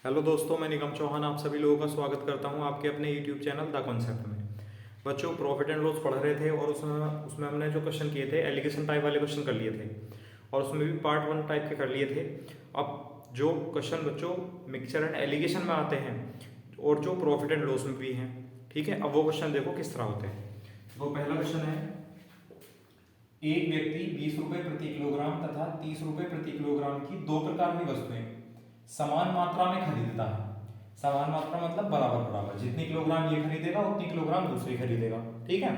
Hello दोस्तों, मैं निगम चौहान आप सभी लोगों का स्वागत करता हूं आपके अपने यूट्यूब चैनल द कॉन्सेप्ट में। बच्चों, प्रॉफिट एंड लॉस पढ़ रहे थे और उसमें उसमें हमने जो क्वेश्चन किए थे एलिगेशन टाइप वाले क्वेश्चन कर लिए थे और उसमें भी पार्ट 1 टाइप के कर लिए थे। अब जो क्वेश्चन बच्चों मिक्सचर एंड एलिगेशन में आते हैं और जो प्रॉफिट एंड लॉस में भी हैं, ठीक है, अब वो क्वेश्चन देखो किस तरह होते हैं। तो पहला क्वेश्चन है, एक व्यक्ति 20 रुपए प्रति किलोग्राम तथा 30 रुपए प्रति किलोग्राम की दो प्रकार की वस्तुएं समान मात्रा में खरीदता है। समान मात्रा मतलब बराबर बराबर, जितनी किलोग्राम ये खरीदेगा उतनी किलोग्राम दूसरी खरीदेगा, ठीक है।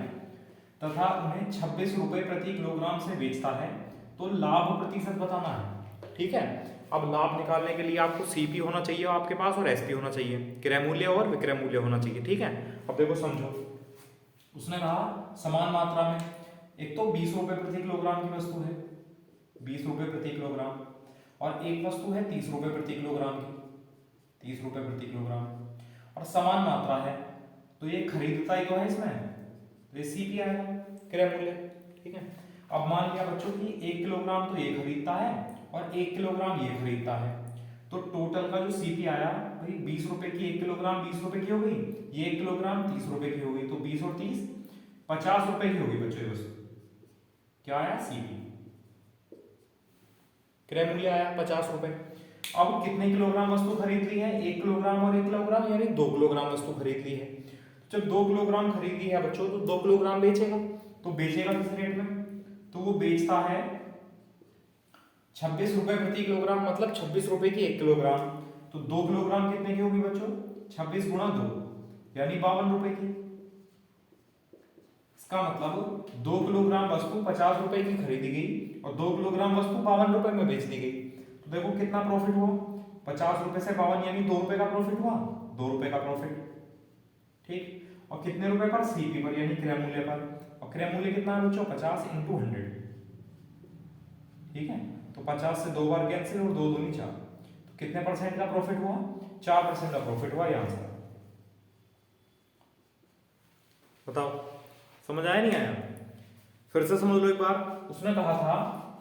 तथा उन्हें 26 रुपए प्रति किलोग्राम से बेचता है, तो लाभ प्रतिशत बताना है, ठीक है। अब लाभ निकालने के लिए आपको सीपी होना चाहिए आपके पास और एसपी होना चाहिए, क्रय मूल्य और विक्रय मूल्य होना चाहिए, ठीक है। अब देखो समझो, उसने कहा समान मात्रा में, एक तो 20 रुपए प्रति किलोग्राम की वस्तु है, 20 रुपए प्रति किलोग्राम, और एक वस्तु है 30 रुपए प्रति किलोग्राम की, 30 रुपए प्रति किलोग्राम, और समान मात्रा है, तो ये खरीदता ही तो है इसमें, तो ये सीपी आएगा, क्रय मूल्य, ठीक है। अब मान लिया बच्चों कि 1 किलोग्राम तो ये खरीदता है और 1 किलोग्राम ये खरीदता है, तो टोटल का जो सीपी आया भाई 20 रुपए की 1 किलोग्राम 20 रुपए की हो गई, ये 1 किलोग्राम 30 रुपए की हो गई, तो 20 और 30 50 रुपए की होगी बच्चों ये वस्तु। क्या आया? सीपी, क्रय मूल्य आया 50 रुपए। अब कितने किलोग्राम वस्तु खरीद ली है? 1 किलोग्राम और 1 किलोग्राम, यानी 2 किलोग्राम वस्तु खरीद ली है। जब 2 किलोग्राम खरीद ली है बच्चों, तो 2 किलोग्राम बेचेगा, तो बेचेगा किस रेट में? तो वो बेचता है 26 रुपए प्रति किलोग्राम, मतलब 26 रुपए की 1 किलोग्राम। तो 2 किलोग्राम कितने की होगी बच्चों? 26 गुणा 2, यानी 52 रुपए की। इसका मतलब 2 किलोग्राम वस्तु 50 रुपए की खरीदी गई और 2 किलोग्राम वस्तु 52 रुपए में बेच दी गई। तो देखो कितना प्रॉफिट हुआ, 50 रुपए से 52 यानी 2 रुपए का प्रॉफिट हुआ, 2 रुपए का प्रॉफिट, ठीक। और कितने रुपए पर? सीपी पर, यानी क्रय मूल्य पर। और क्रय मूल्य कितना है बच्चों? 50 इंटू 100, ठीक है। तो 50 से 2 बार कैंसिल और 2 दूनी 4, तो कितने परसेंट का प्रॉफिट हुआ? 4% का प्रॉफिट हुआ। यहां से बताओ, समझ आया नहीं आया? फिर से समझ लो एक बार। उसने कहा था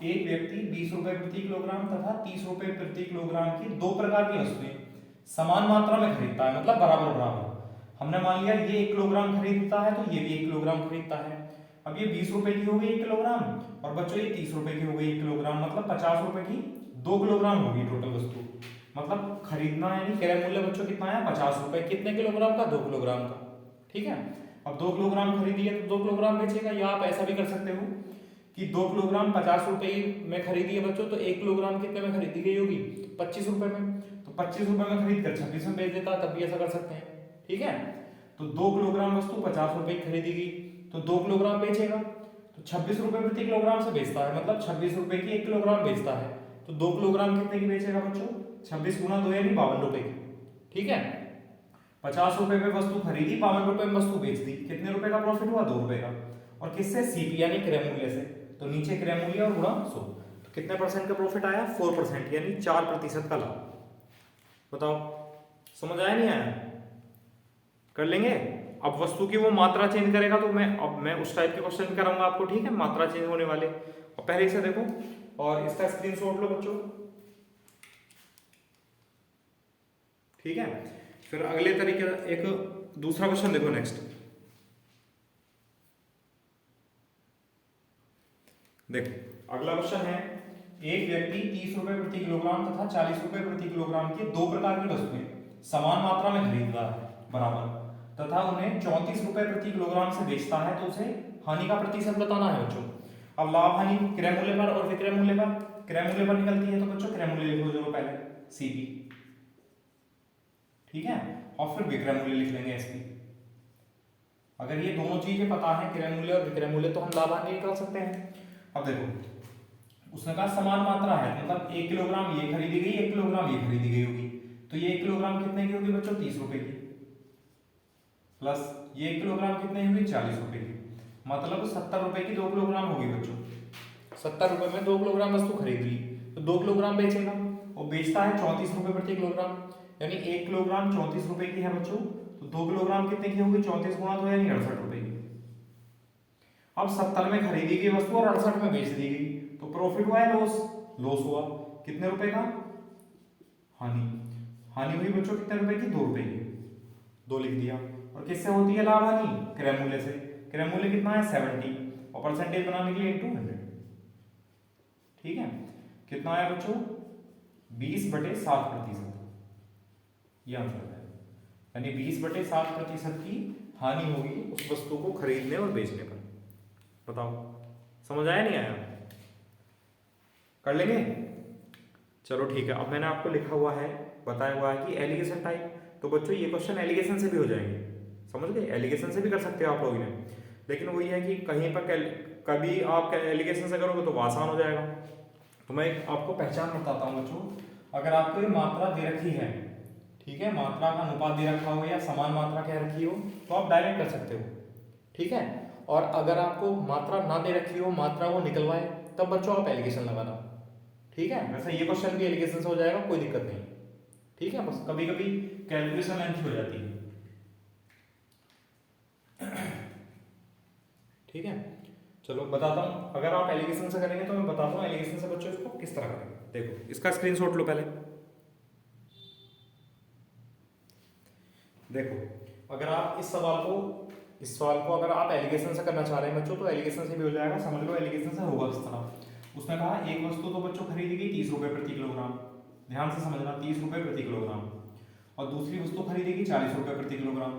एक व्यक्ति 20 रुपए प्रति किलोग्राम तथा 30 रुपए प्रति किलोग्राम की दो प्रकार की वस्तुएं समान मात्रा में खरीदता है, मतलब बराबर बराबर। हमने मान लिया ये 1 किलोग्राम खरीदता है, तो ये भी 1 किलोग्राम खरीदता है। अब ये 20 रुपए की हो गई 1 किलोग्राम, और बच्चों ये 30 रुपए की हो गई 1 किलोग्राम, मतलब 50 रुपए की 2 किलोग्राम होगी टोटल वस्तु। मतलब खरीदना यानी क्रय मूल्य बच्चों कितना है? 50 रुपए। कितने किलोग्राम का? 2 किलोग्राम का, ठीक है। अब 2 किलोग्राम खरीदी है तो 2 किलोग्राम बेचेगा, या आप ऐसा भी कर सकते हो कि 2 किलोग्राम 50 रुपए में खरीदी है बच्चों, तो 1 किलोग्राम कितने में खरीदी गई होगी? 25 रुपए में। तो 25 रुपए में खरीद कर 26 में बेच देता, तब भी ऐसा कर सकते हैं, ठीक है। तो 2 किलोग्राम वस्तु 50 रुपए की खरीदी गई, तो 2 किलोग्राम बेचेगा, तो 26 रुपए प्रति किलोग्राम से बेचता है, मतलब 26 रुपए की 1 किलोग्राम बेचता है। तो 2 किलोग्राम कितने की बेचेगा बच्चों? 26 गुना 2 यानी 52 रुपए की, ठीक है। 50 रुपए में वस्तु खरीदी, 52 रुपए में वस्तु बेच दी, कितने रुपए का प्रॉफिट हुआ? 2 रुपए का। और किससे? सीपी यानी क्रय मूल्य से। तो नीचे क्रय मूल्य और गुणा 100, तो कितने परसेंट का प्रॉफिट आया? 4%, यानी 4% का लाभ। बताओ, समझ आया नहीं आया? कर लेंगे। अब वस्तु की वो मात्रा चेंज करेगा, तो मैं उस टाइप के क्वेश्चन कराऊंगा आपको, ठीक है, मात्रा चेंज होने वाले। और पहले से देखो और इसका स्क्रीनशॉट लो बच्चों, ठीक है। फिर अगले तरीके एक दूसरा क्वेश्चन देखो नेक्स्ट। देखो अगला क्वेश्चन है, एक व्यक्ति 30 रुपए प्रति किलोग्राम तथा 40 रुपए प्रति किलोग्राम की दो प्रकार की वस्तुएं समान मात्रा में खरीद रहा है, बराबर, तथा उन्हें 34 रुपए प्रति किलोग्राम से बेचता है, तो उसे हानि का प्रतिशत बताना है बच्चों। अब लाभ हानि क्रय मूल्य पर और विक्रय मूल्य पर, क्रय मूल्य पर निकलती है, तो बच्चों क्रय मूल्य लिख लो जो पहले, सीपी, ठीक है, और फिर विक्रय मूल्य लिख लेंगे, एसपी। अगर ये दोनों चीजें पता है, क्रय मूल्य और विक्रय मूल्य, तो हम लाभ हानि निकाल सकते हैं। अब देखो उसने कहा समान मात्रा है, मतलब 1 किलोग्राम ये खरीदी गई, 1 किलोग्राम ये खरीदी गई होगी, तो ये 1 किलोग्राम कितने की होगी बच्चों? 30 रुपए की, प्लस ये 1 किलोग्राम कितने की हुई? 40 रुपए की, मतलब 70 रुपए की 2 किलोग्राम होगी बच्चों। 70 रुपए में 2 किलोग्राम वस्तु खरीद ली, तो 2 किलोग्राम बेचेगा, और बेचता है 34 रुपए प्रति किलोग्राम, यानी 1 किलोग्राम 34 रुपए की है बच्चों, तो 2 किलोग्राम कितने की होगी? 34 गुणा 2 यानी 68 रुपए की। अब 70 में खरीदी गई वस्तु और 68 में बेच दी गई, तो प्रॉफिट हुआ है लॉस? लॉस हुआ। कितने रुपए का? हानि। हानि हुई बच्चों कितने रुपए की, 2 रुपए की, 2 लिख दिया। और किससे होती है लाभ हानि, क्रय मूल्य से। क्रय मूल्य कितना है 70, और परसेंटेज बनाने के लिए इंटू 100। ठीक है, कितना आया बच्चों 20/7%, ये आंसर है। यानी 20/7% की हानि होगी उस वस्तु को खरीदने और बेचने पर। बताओ समझ आया नहीं आया, कर लेंगे। चलो ठीक है, अब मैंने आपको लिखा हुआ है, बताया हुआ है कि एलिगेशन टाइप। तो बच्चों ये क्वेश्चन एलिगेशन से भी हो जाएंगे, समझ गए, एलिगेशन से भी कर सकते हो आप लोग इन्हें। लेकिन वही है कि कहीं पर कभी आप एलिगेशन से करोगे तो आसान हो जाएगा। तो मैं आपको पहचान बताता हूँ बच्चों। अगर आपको ये मात्रा दे रखी है, ठीक है, मात्रा का अनुपात दे रखा हो या समान मात्रा कह रखी हो, तो आप डायरेक्ट कर सकते हो। ठीक है, और अगर आपको मात्रा ना दे रखी हो, मात्रा वो निकलवाए, तब बच्चों आप एलिगेशन लगाना। ठीक है, वैसे ये क्वेश्चन भी एलिगेशन से हो जाएगा, कोई दिक्कत नहीं। ठीक है, बस कभी कभी कैलकुलेशन लेंथी हो जाती है। ठीक है, चलो बताता हूँ। अगर आप एलिगेशन से करेंगे तो मैं बताता हूँ एलिगेशन से बच्चों इसको किस तरह करेंगे। देखो इसका स्क्रीनशॉट लो पहले। देखो अगर आप इस सवाल को अगर आप एलिगेशन से करना चाह रहे हैं बच्चों, तो एलिगेशन से भी हो जाएगा। समझ लो एलिगेशन से होगा किस तरह। उसने कहा एक वस्तु तो बच्चों खरीदी गई 30 रुपए प्रति किलोग्राम, ध्यान से समझना, 30 रुपए प्रति किलोग्राम। और दूसरी वस्तु खरीदी गई 40 रुपए प्रति किलोग्राम,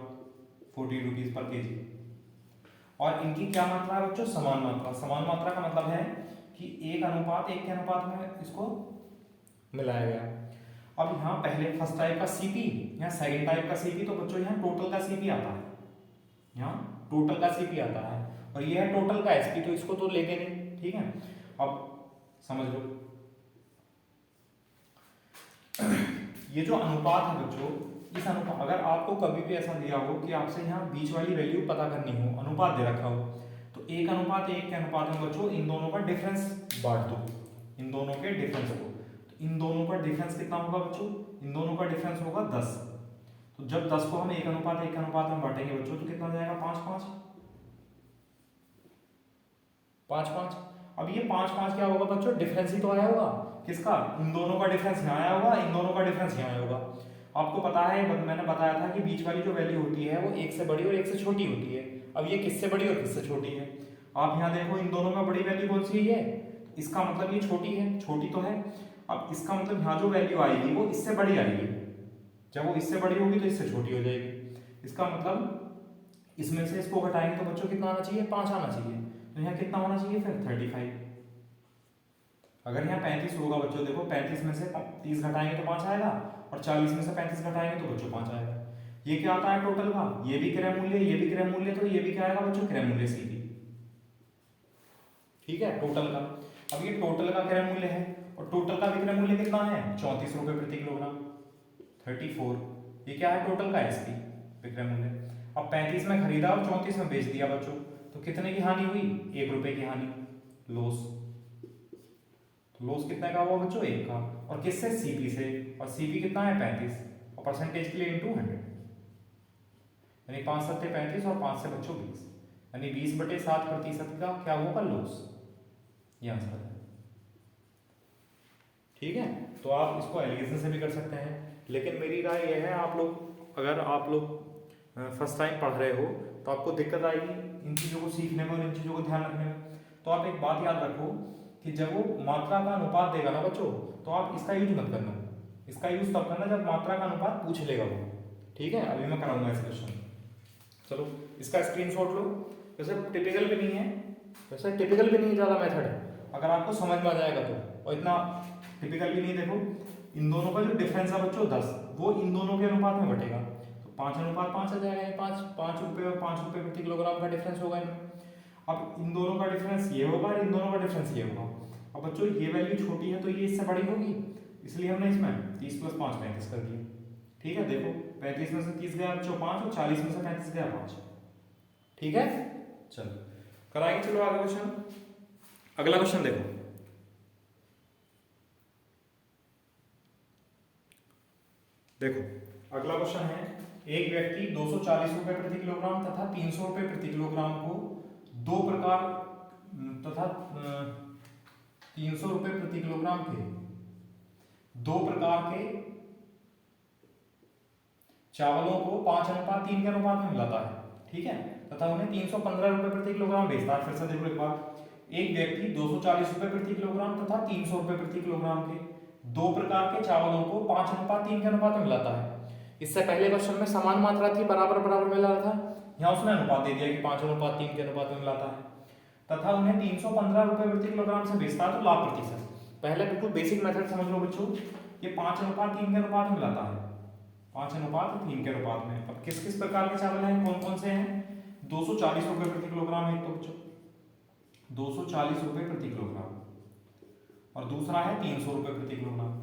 40 रुपीज पर केजी। और इनकी क्या मात्रा है बच्चों, समान मात्रा। समान मात्रा का मतलब है कि 1:1 के अनुपात में इसको मिलाया गया। अब यहाँ पहले फर्स्ट टाइप का सीपी, यहाँ सेकंड टाइप का सीपी, तो बच्चों यहाँ टोटल का सीपी आता है, यहाँ टोटल का सीपी आता है, और ये है टोटल का एसपी, तो इसको तो लेंगे नहीं। ठीक है, अब समझ लो ये जो अनुपात है बच्चों, इस अनुपात, अगर आपको कभी भी ऐसा दिया हो कि आपसे यहाँ बीच वाली वैल्यू पता करनी हो, अनुपात दे रखा हो, तो 1:1 के अनुपात में बच्चों इन दोनों का डिफरेंस बांट दो, इन दोनों के डिफरेंस को। तो इन दोनों का डिफरेंस कितना होगा बच्चों, इन दोनों का डिफरेंस होगा 10। तो जब 10 को हम 1:1 के अनुपात में बांटेंगे बच्चों, तो कितना जाएगा 5:5, 5:5। अब ये 5:5 क्या होगा बच्चों, डिफरेंस ही तो आया होगा किसका, इन दोनों का डिफरेंस यहाँ आया होगा, इन दोनों का डिफरेंस यहाँ आया होगा। आपको पता है, मैंने बताया था कि बीच वाली जो वैल्यू होती है वो 1 से बड़ी और 1 से छोटी होती है। अब ये किससे बड़ी और किससे छोटी है, आप यहाँ देखो इन दोनों में बड़ी वैल्यू कौन सी है, इसका मतलब ये छोटी है, छोटी तो है। अब इसका मतलब यहाँ जो वैल्यू आएगी वो इससे बड़ी आएगी, जब वो इससे बड़ी होगी तो इससे छोटी हो जाएगी। इसका मतलब इसमें से इसको घटाएंगे तो बच्चों कितना आना चाहिए, 5 आना चाहिए। तो यहाँ कितना होना चाहिए फिर 35। अगर यहाँ 35 होगा बच्चों, देखो 35 में से 30 घटाएंगे तो 5 आएगा, और 40 में से 35 घटाएंगे तो बच्चों 5 आएगा। ये क्या आता है टोटल का, ये भी क्रय मूल्य, ये भी क्रय मूल्य, तो ये भी क्या आएगा बच्चों, क्रय मूल्य सीधी। ठीक है, टोटल का। अब ये टोटल का क्रय मूल्य है, और टोटल का विक्रय मूल्य कितना है 34 रुपए प्रति किलोग्राम, 34। ये क्या है टोटल का एसपी, विक्रय मूल्य। अब 35 में खरीदा और 34 में बेच दिया बच्चों, तो कितने की हानि हुई, 1 रुपए की हानि, लॉस। लॉस कितने का हुआ बच्चों, 1 का, और किससे, सीपी से। और सीपी कितना है 35, और परसेंटेज के लिए इंटू 100, यानी 5 7 35 और 5 से बच्चों 20, यानी 20/7% का क्या होगा, लॉस। ये आंसर है। ठीक है, तो आप इसको एलिगेशन से भी कर सकते हैं, लेकिन मेरी राय यह है, आप लोग अगर आप लोग फर्स्ट टाइम पढ़ रहे हो तो आपको दिक्कत आएगी इन चीज़ों को सीखने में और इन चीज़ों को ध्यान रखने में। तो आप एक बात याद रखो कि जब वो मात्रा का अनुपात देगा ना बच्चों, तो आप इसका यूज मत करना, इसका यूज तब करना जब मात्रा का अनुपात पूछ लेगा वो। ठीक है, अभी मैं कराऊंगा इस क्वेश्चन। चलो इसका स्क्रीनशॉट लो। वैसे टिपिकल भी नहीं है, वैसे टिपिकल भी नहीं ज़्यादा मेथड है, अगर आपको समझ में आ जाएगा तो, और इतना टिपिकल भी नहीं। देखो इन दोनों का जो डिफरेंस है बच्चों 10, वो इन दोनों के अनुपात में बटेगा, तो 5:5 आ जाएगा। 5 रुपये और 5 रुपये प्रति किलोग्राम का डिफरेंस होगा इनमें। अब इन दोनों का डिफरेंस ये होगा और इन दोनों का डिफरेंस ये होगा। अब बच्चों ये वैल्यू छोटी है तो ये इससे बड़ी होगी, इसलिए हमने इसमें 30 + 5 35 कर दिया। ठीक है, देखो 35 में से 30 गया बच्चों 5, और 40 में से 35 गया 5। ठीक है, चलो कराएंगे। चलो आगे क्वेश्चन, अगला क्वेश्चन देखो। देखो अगला क्वेश्चन है, एक व्यक्ति 240 रुपए प्रति किलोग्राम तथा 300 रुपए प्रति किलोग्राम को दो प्रकार तथा 300 रुपए प्रति किलोग्राम के दो प्रकार के चावलों को 5:3 के अनुपात में मिलाता है, ठीक है, तथा उन्हें 315 रुपये प्रति किलोग्राम बेचता है। फिर से देखो एक बार, एक व्यक्ति 240 रुपये प्रति किलोग्राम तथा 300 रुपये प्रति किलोग्राम के दो प्रकार के चावलों को 5:3 के अनुपात में मिलाता है। इससे पहले क्वेश्चन में समान मात्रा थी, बराबर बराबर मिला रहा था, यहाँ उसने अनुपात दे दिया कि 5:3 के अनुपात में मिलाता है, तथा उन्हें 315 रुपये प्रति किलोग्राम से बेचता है। तो लाभ प्रतिशत, पहले बिल्कुल बेसिक मेथड समझ लो बच्चों, ये 5:3 के अनुपात में मिलाता है, 5:3 के अनुपात में। अब किस किस प्रकार के चावल हैं, कौन कौन से हैं, 240 रुपये प्रति किलोग्राम है तो बच्चों, 240 रुपये प्रति किलोग्राम, और दूसरा है 300 रुपये प्रति किलोग्राम,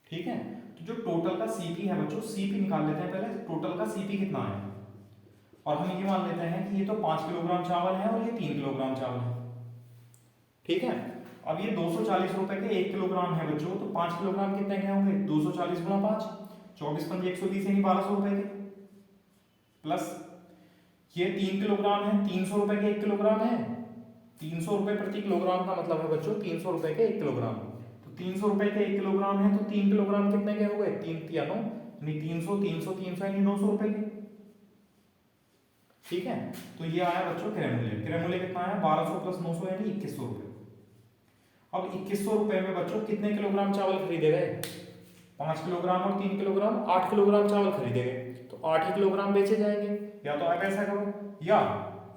ठीक है। तो जो टोटल का सीपी है बच्चों, सीपी निकाल लेते हैं पहले, टोटल का सीपी कितना है, और हम ये मान लेते हैं कि ये तो 5 किलोग्राम चावल है और ये 3 किलोग्राम चावल है, ठीक है। अब ये 240 रुपए के 1 किलोग्राम है बच्चों, तो 5 किलोग्राम कितने के होंगे, 240 गुणा 5, 24 पंजे 120 यानी 1200 रुपए के, प्लस ये 3 किलोग्राम है, 300 रुपए के 1 किलोग्राम है, 300 रुपए प्रति किलोग्राम का मतलब है बच्चों 300 रुपए के 1 किलोग्राम, तो 300 रुपए के 1 किलोग्राम है, तो 3 किलोग्राम कितने के हो गए, 3 या 9 यानी 300 300 300 यानी 900 रुपए के, ठीक है। तो ये आया बच्चों क्रय मूल्य, क्रय मूल्य कितना है, 1200 प्लस 900 यानी 2100 रुपए। अब 2100 रुपए में बच्चों कितने किलोग्राम चावल खरीदे गए, 5 किलोग्राम और 3 किलोग्राम, 8 किलोग्राम चावल खरीदे गए, तो 8 ही किलोग्राम बेचे जाएंगे। या तो आप ऐसा करो, या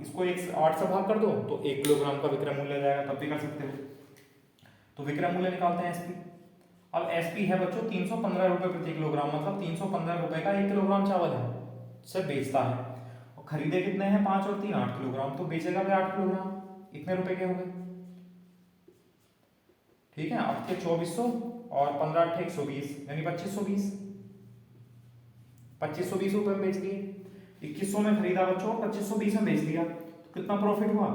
इसको 8 से भाग कर दो तो 1 किलोग्राम का विक्रय मूल्य जाएगा, तब भी कर सकते हो। तो विक्रय मूल्य निकालते हैं एसपी। अब एसपी है बच्चों 315 रुपए प्रति किलोग्राम, मतलब 315 रुपए का 1 किलोग्राम चावल है से बेचता है, और खरीदे कितने हैं, 5 और 3 8 किलोग्राम, तो बेचेगा भी 8 किलोग्राम, इतने रुपए के हो गए, ठीक है। 8 के 2400 और 15 8 120 यानी 2520, 2520 रुपए में बेच दिए। 2100 में खरीदा बच्चों, 2520 में बेच दिया, तो कितना प्रॉफिट हुआ,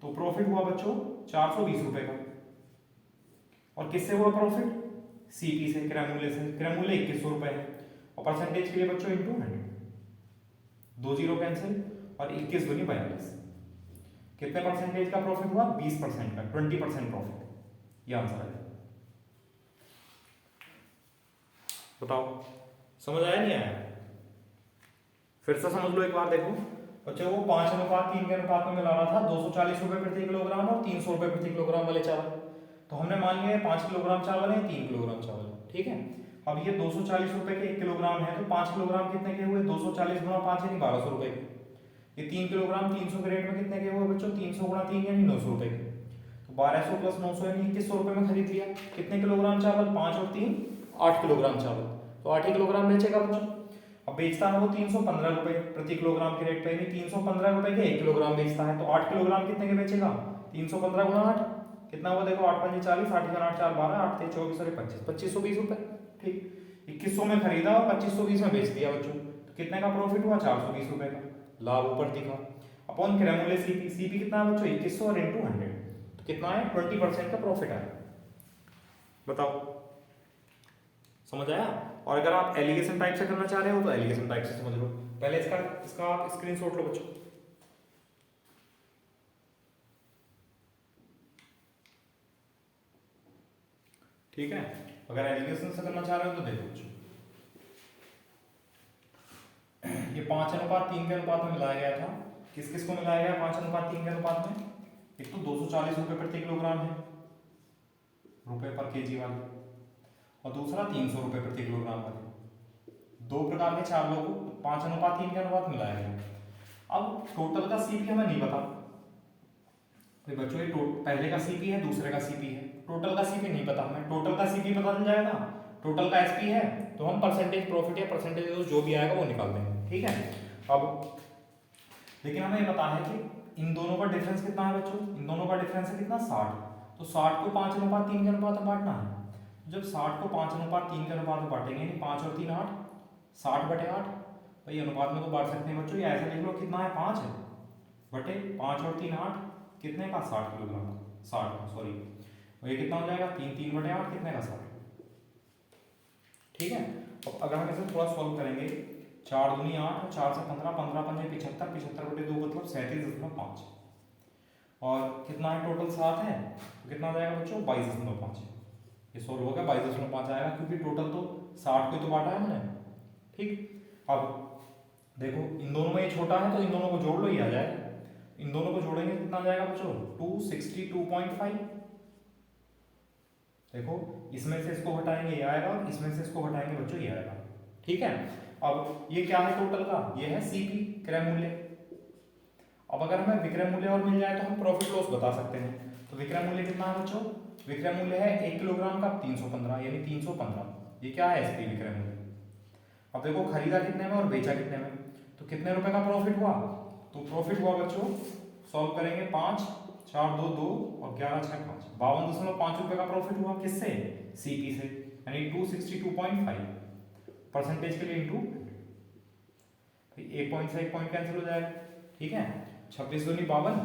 तो प्रॉफिट हुआ बच्चों 420 रुपए का। और किससे हुआ प्रॉफिट, सीपी से, क्रय मूल्य से। क्रय मूल्य 2100 रुपए है, और परसेंटेज के लिए बच्चों इंटू 100, 2 जीरो कैंसिल, और 21 दूनी 42, कितने परसेंटेज का प्रॉफिट हुआ, 20% का, 20% प्रॉफिट, ये आंसर है। बताओ समझ आया नहीं आया, फिर से समझ लो एक बार, देखो बच्चों वो 5:3 के अनुपात में मिला रहा था 240 रुपए प्रति किलोग्राम और 300 रुपए प्रति किलोग्राम वाले चावल, तो हमने मान लिया 5 किलोग्राम चावल है, 3 किलोग्राम चावल है, ठीक है। अब ये 240 रुपए के 1 किलोग्राम है, तो 5 किलोग्राम कितने के हुए, 240 गुणा 5 यानी 1200 रुपए के। ये 3 किलोग्राम 300 के रेट में कितने के हुए बच्चों, 300 गुणा 3 यानी 900 रुपए के, तो 1200 प्लस 900 यानी 2100 रुपए में खरीद लिया। कितने किलोग्राम चावल, 5 और 3 8 किलोग्राम चावल, तो 8 ही किलोग्राम बेचेगा बच्चों। अब बेचता है वो 315 रुपए प्रति किलोग्राम के रेट पे, यानी 315 रुपए के 1 किलोग्राम बेचता है, तो 8 किलोग्राम कितने के बेचेगा, 315 गुणा 8 कितना हुआ, देखो 8 5 40, 8 8 4 12, 8 3 24 और 25, 2520 रुपए, ठीक। 2100 में खरीदा और 2520 में बेच दिया बच्चों, तो कितने का प्रॉफिट हुआ, 420 रुपए का, लाभ ऊपर दिखा। अपॉन क्रय मूल्य सीपी, सीपी कितना है बच्चों 2100 और इंटू 100, तो कितना है 20% का प्रॉफिट आया। बताओ समझ आया। और अगर आप एलिगेशन टाइप से करना चाह रहे हो तो एलिगेशन टाइप से समझ लो, पहले इसका आप स्क्रीनशॉट लो बच्चों, ठीक है। अगर एलिगेशन से करना चाह रहे हो तो देखो बच्चों, ये 5:3 के अनुपात में मिलाया गया था, किस किस को मिलाया गया 5:3 के अनुपात में, एक तो 240 रुपए प्रति किलोग्राम है, रुपए पर केजी वाले, और दूसरा 300 रुपए प्रति किलोग्राम वाले, दो प्रकार के चावलों को 5:3 के अनुपात मिलाया गया। अब टोटल का सीपी हमें नहीं पता, तो बच्चों ये पहले का सीपी है, दूसरे का सीपी है, टोटल का सीपी नहीं पता हमें, टोटल का सीपी पता चल जाएगा, टोटल का एसपी है, तो हम परसेंटेज प्रॉफिट या परसेंटेज जो भी आएगा वो निकाल देंगे, ठीक है। अब लेकिन हमें ये पता है कि इन दोनों का डिफरेंस कितना है बच्चों, इन दोनों का डिफरेंस है कितना 60, तो 60 को 5:3 के अनुपात में बांटना है, जब 60 को 5:3 के अनुपात में बांटेंगे, यानी 5 और 3 8, 60/8, भाई अनुपात में तो बांट सकते हैं बच्चों, ये ऐसा लिख लो कितना है 5 है बटे 5 और 3 8, कितने का 60 किलोग्राम, 60 सॉरी, और ये कितना हो जाएगा 3 3/8 कितने का 60, ठीक है। अब अगर हम इसे थोड़ा सॉल्व करेंगे, 4 दूनी 8, 4 से 15, 15 पंजे 75, 75/2 मतलब 37.5, और कितना है टोटल 7 है, तो कितना हो जाएगा बच्चों 22.5, ये सोल्व हो गया 22.5 आएगा, क्योंकि टोटल तो 60 को तो बांटा है हमने, ठीक। अब देखो इन दोनों में ये छोटा है तो इन दोनों को जोड़ लो, ये आ जाएगा। इन दोनों को जोड़ेंगे कितना आ जाएगा बच्चों, 262.5। देखो इसमें से इसको हटाएंगे ये आएगा, और इसमें से इसको हटाएंगे बच्चों ये आएगा, ठीक है। अब ये क्या है टोटल का, ये है सीपी क्रय मूल्य। अब अगर हमें विक्रय मूल्य और मिल जाए तो हम प्रॉफिट लॉस बता सकते हैं। तो विक्रय मूल्य कितना है बच्चों, विक्रय मूल्य है 1 किलोग्राम का 315, यानी 315, ये क्या है इसकी विक्रय मूल्य। अब देखो खरीदा कितने में और बेचा कितने में, तो कितने रुपए का प्रॉफिट हुआ, तो प्रॉफिट हुआ बच्चों, सॉल्व करेंगे 5 4 2 2 और 11 6 5, 52.5 रुपए का प्रॉफिट हुआ, किससे, सीपी से, यानी 262.5 परसेंटेज के लिए इंटू, एक पॉइंट से एक पॉइंट कैंसिल हो जाएगा, ठीक है। 26 दूनी 52,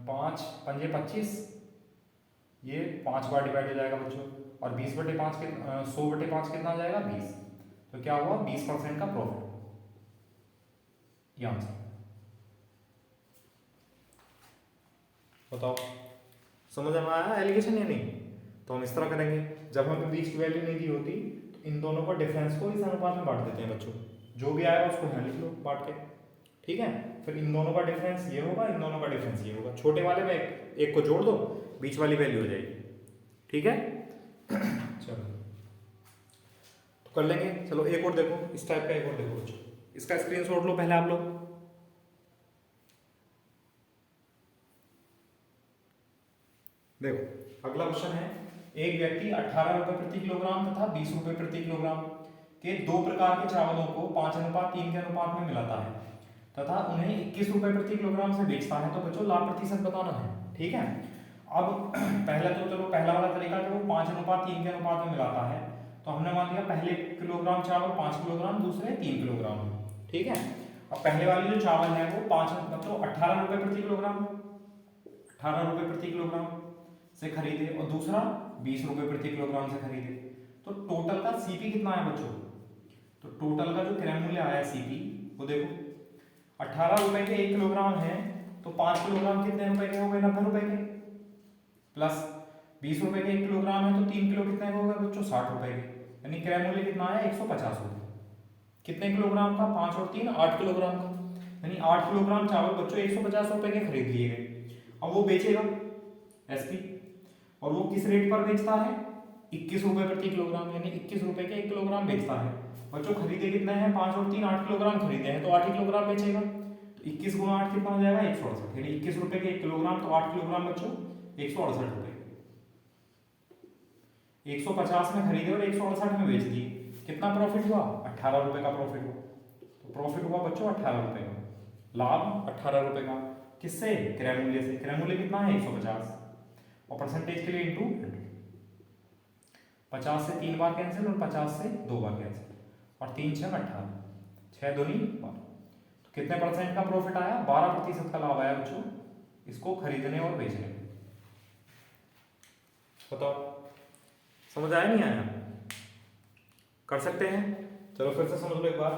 5 पंजे 25, ये 5 बार डिवाइड हो जाएगा बच्चों, और 20/5 के 100/5 कितना आ जाएगा 20, तो क्या हुआ 20% का प्रॉफिट, ये आंसर। बताओ समझ में आया एलिगेशन या नहीं। तो हम इस तरह करेंगे, जब हमें बीच की वैल्यू नहीं दी होती तो इन दोनों का डिफरेंस को इस अनुपात में बांट देते हैं बच्चों, जो भी आएगा उसको यहाँ लिख लो बांट के, ठीक है। फिर इन दोनों का डिफरेंस ये होगा, इन दोनों का डिफरेंस ये होगा, छोटे वाले में एक को जोड़ दो, बीच वाली वैल्यू हो जाएगी, ठीक है। चलो तो कर लेंगे। चलो एक और देखो, इस टाइप का एक और देखो बच्चों, इसका स्क्रीनशॉट लो पहले आप लोग। देखो अगला क्वेश्चन है, एक व्यक्ति 18 रुपए प्रति किलोग्राम तथा 20 रुपए प्रति किलोग्राम के दो प्रकार के चावलों को 5:3 के अनुपात में मिलाता है तथा उन्हें 21 रुपए प्रति किलोग्राम से बेचता है। तो बच्चों लाभ प्रतिशत बताना है, ठीक है। अब पहले तो चलो पहला वाला तरीका जो 5:3 के अनुपात में मिलाता है, तो हमने मान लिया पहले किलोग्राम चावल 5 किलोग्राम, दूसरे 3 किलोग्राम, ठीक है। अब पहले वाली जो चावल है वो 5 मतलब 18 रुपए प्रति किलोग्राम, 18 रुपए प्रति किलोग्राम से खरीदे, और दूसरा 20 रुपए प्रति किलोग्राम से खरीदे। तो टोटल का सीपी कितना है बच्चों, तो टोटल का जो क्रय मूल्य आया सीपी वो देखो, 18 रुपए के 1 किलोग्राम है तो 5 किलोग्राम कितने रुपए के हो गए, 90 रुपए के, प्लस 20 रुपए के 1 किलोग्राम है तो 3 किलो कितने के हो गए बच्चों, 60 रुपए के, यानी क्रय मूल्य कितना आया 150 रुपए। कितने किलोग्राम का, 5 और 3 8 किलोग्राम का, यानी 8 किलोग्राम चावल बच्चों 150 रुपए के खरीद लिए गए। अब वो बेचेगा एसपी, और वो किस रेट पर बेचता है, 21 रुपए प्रति किलोग्राम, यानी 21 रुपए के 1 किलोग्राम बेचता है। बच्चों खरीदे कितने हैं, 5 और 3 8 किलोग्राम खरीदे हैं, तो 8 किलोग्राम बेचेगा। तो 21 गुना 8 कितना हो जाएगा, 168, यानी 21 रुपए के 1 किलोग्राम, तो 8 किलोग्राम बच्चों 168 रुपए। 150 में खरीदे और 168 में बेच दिए, कितना प्रॉफिट हुआ, 18 रुपए का प्रॉफिट हुआ। तो प्रॉफिट हुआ बच्चों 18 रुपए का, लाभ 18 रुपए का, किससे, क्रय मूल्य से। क्रय मूल्य कितना है 150, और परसेंटेज के लिए इंटू 50 से 3 बार कैंसिल और 50 से 2 बार कैंसिल, और 3 6 18, 6 दूनी 12। तो कितने परसेंट का प्रॉफिट आया, 12% का लाभ आया बच्चों इसको खरीदने और बेचने में। बताओ समझ आया नहीं आया, कर सकते हैं। चलो फिर से समझ लो एक बार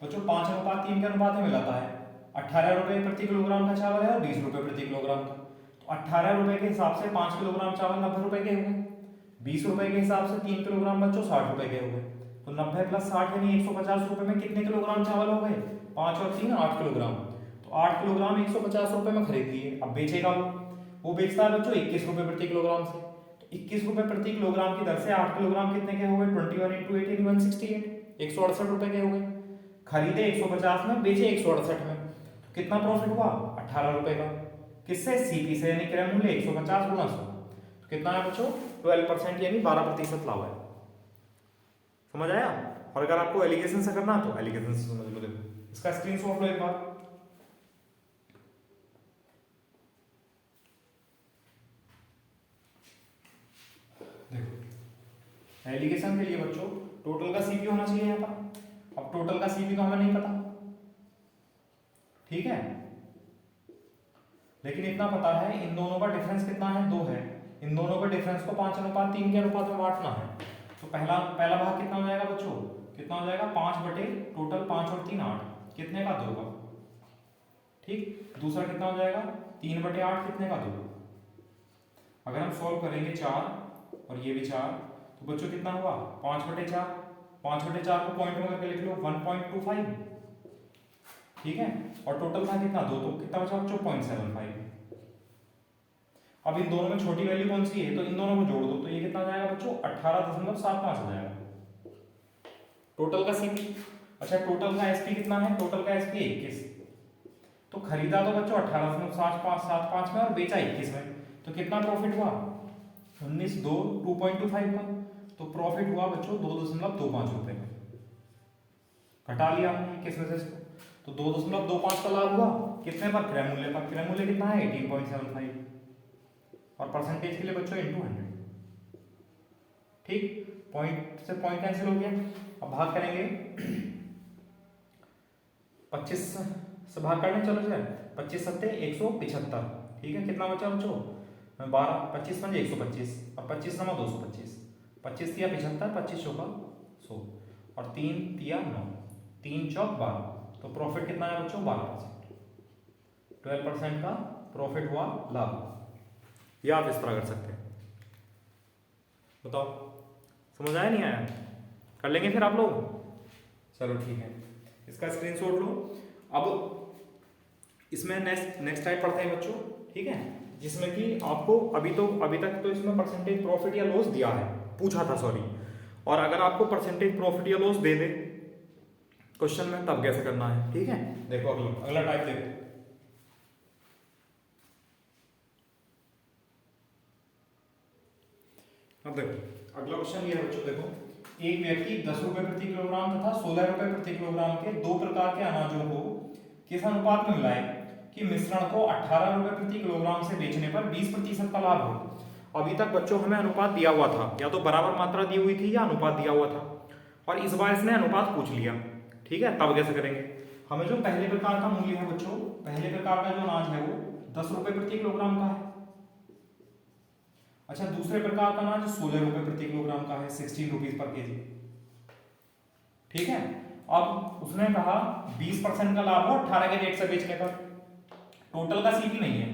बच्चों, 5:3 के अनुपात में मिलाता है, 18 रुपए प्रति किलोग्राम का चावल है और 20 रुपए प्रति किलोग्राम का। तो 18 रुपए के हिसाब से 5 किलोग्राम चावल 90 रुपए के हो गए, 20 रुपए के हिसाब से 3 किलोग्राम बच्चों 60 रुपए के हो गए। तो 90 + 60 यानी 150 रुपए में कितने किलोग्राम चावल हो गए, 5 और 3 8 किलोग्राम। तो 8 किलोग्राम 150 रुपए में खरीद लिए। अब बेचेगा वो बेचता है बच्चों 21 रुपए प्रति किलोग्राम से। तो 21 रुपए प्रति किलोग्राम की दर से 8 किलोग्राम कितने के हो गए, 21 × 8 यानी 168, 168 रुपए के हो गए। खरीदे 150 में, बेचे 168 में, तो कितना प्रॉफिट हुआ, 18 रुपए का, किससे, सीपी से, यानी क्रय मूल्य 150 × 100, तो कितना है बच्चों 12%, यानी 12% लाभ है। समझ आया। और अगर आपको एलिगेशन से करना तो एलिगेशन से समझ लो। देखो इसका स्क्रीनशॉट लो एक बार। देखो एलिगेशन के लिए बच्चों टोटल का सीपी होना चाहिए यहाँ पर। अब टोटल का सीपी तो हमें नहीं पता, ठीक है, लेकिन इतना पता है इन दोनों का डिफरेंस कितना है, 2 है। इन दोनों के डिफरेंस को 5:3 के अनुपात में बांटना है। तो पहला भाग कितना हो जाएगा बच्चों, कितना हो जाएगा, 5 बटे टोटल 5 और 3 8, कितने का, 2 का, ठीक। दूसरा कितना हो जाएगा, 3 बटे 8, कितने का, 2। अगर हम सॉल्व करेंगे 4 और ये भी 4, तो बच्चों कितना हुआ 5/4, 5/4 को पॉइंट में करके लिख लो 1.25, ठीक है। और टोटल था कितना 2, तो कितना बचा बच्चों 0.75। अब इन दोनों में छोटी वैल्यू कौन सी है, तो इन दोनों को जोड़ दो, तो ये कितना जाएगा बच्चों 18.75 आ जाएगा टोटल का सीपी। अच्छा टोटल का एसपी कितना है, टोटल का एसपी 21, तो खरीदा तो बच्चों 18.75 में और बेचा 21 में, तो कितना प्रॉफिट हुआ 2.25 का, तो प्रॉफिट हुआ बच्चों 2.25 रुपए का। घटा लिया हमने 21 में से इसको, तो 2.25 का लाभ हुआ कितने पर, क्रय मूल्य पर। क्रय मूल्य कितना है 18.75, और परसेंटेज के लिए बच्चों इंटू 100, ठीक। पॉइंट से पॉइंट कैंसिल हो गया। अब भाग करेंगे 25 से भाग करने, चलो जाए 25 सत्ते 175, ठीक है। कितना बचा बच्चों 12, 25 पंजे 125, और 25 नमा 225, 25 तिया 75, 25 चौका 100, और 3 तिया 9, 3 चौक 12, तो प्रॉफिट कितना है बच्चों 12%, 12% का प्रॉफिट हुआ लाभ। या आप इस तरह कर सकते हैं, बताओ समझ आया नहीं आया, कर लेंगे फिर आप लोग, चलो ठीक है, इसका स्क्रीनशॉट लो। अब इसमें नेक्स्ट टाइप पढ़ते हैं बच्चों, ठीक है, जिसमें कि आपको अभी तक तो इसमें परसेंटेज प्रॉफिट या लॉस दिया है, पूछा था सॉरी, और अगर आपको परसेंटेज प्रॉफिट या लॉस दे दे क्वेश्चन में तब कैसे करना है, ठीक है। देखो अगला टाइप देखो, अब देखो अगला क्वेश्चन ये है बच्चों, देखो एक व्यक्ति 10 रुपए प्रति किलोग्राम तथा 16 रुपए प्रति किलोग्राम के दो प्रकार के अनाजों को किस अनुपात में मिलाए कि मिश्रण को 18 रुपए प्रति किलोग्राम से बेचने पर 20% का लाभ हो। अभी तक बच्चों हमें अनुपात दिया हुआ था, या तो बराबर मात्रा दी हुई थी या अनुपात दिया हुआ था, और इस बार इसने अनुपात पूछ लिया, ठीक है। तब कैसे करेंगे, हमें जो पहले प्रकार का मूल्य है बच्चों, पहले प्रकार का जो अनाज है वो 10 रुपए प्रति किलोग्राम का है। अच्छा दूसरे प्रकार का अनाज 16 रुपए प्रति किलोग्राम का है, 16 रुपीज पर केजी, ठीक है। अब उसने कहा 20% का लाभ हो 18 के रेट से बेचने पर, टोटल का सीपी नहीं है,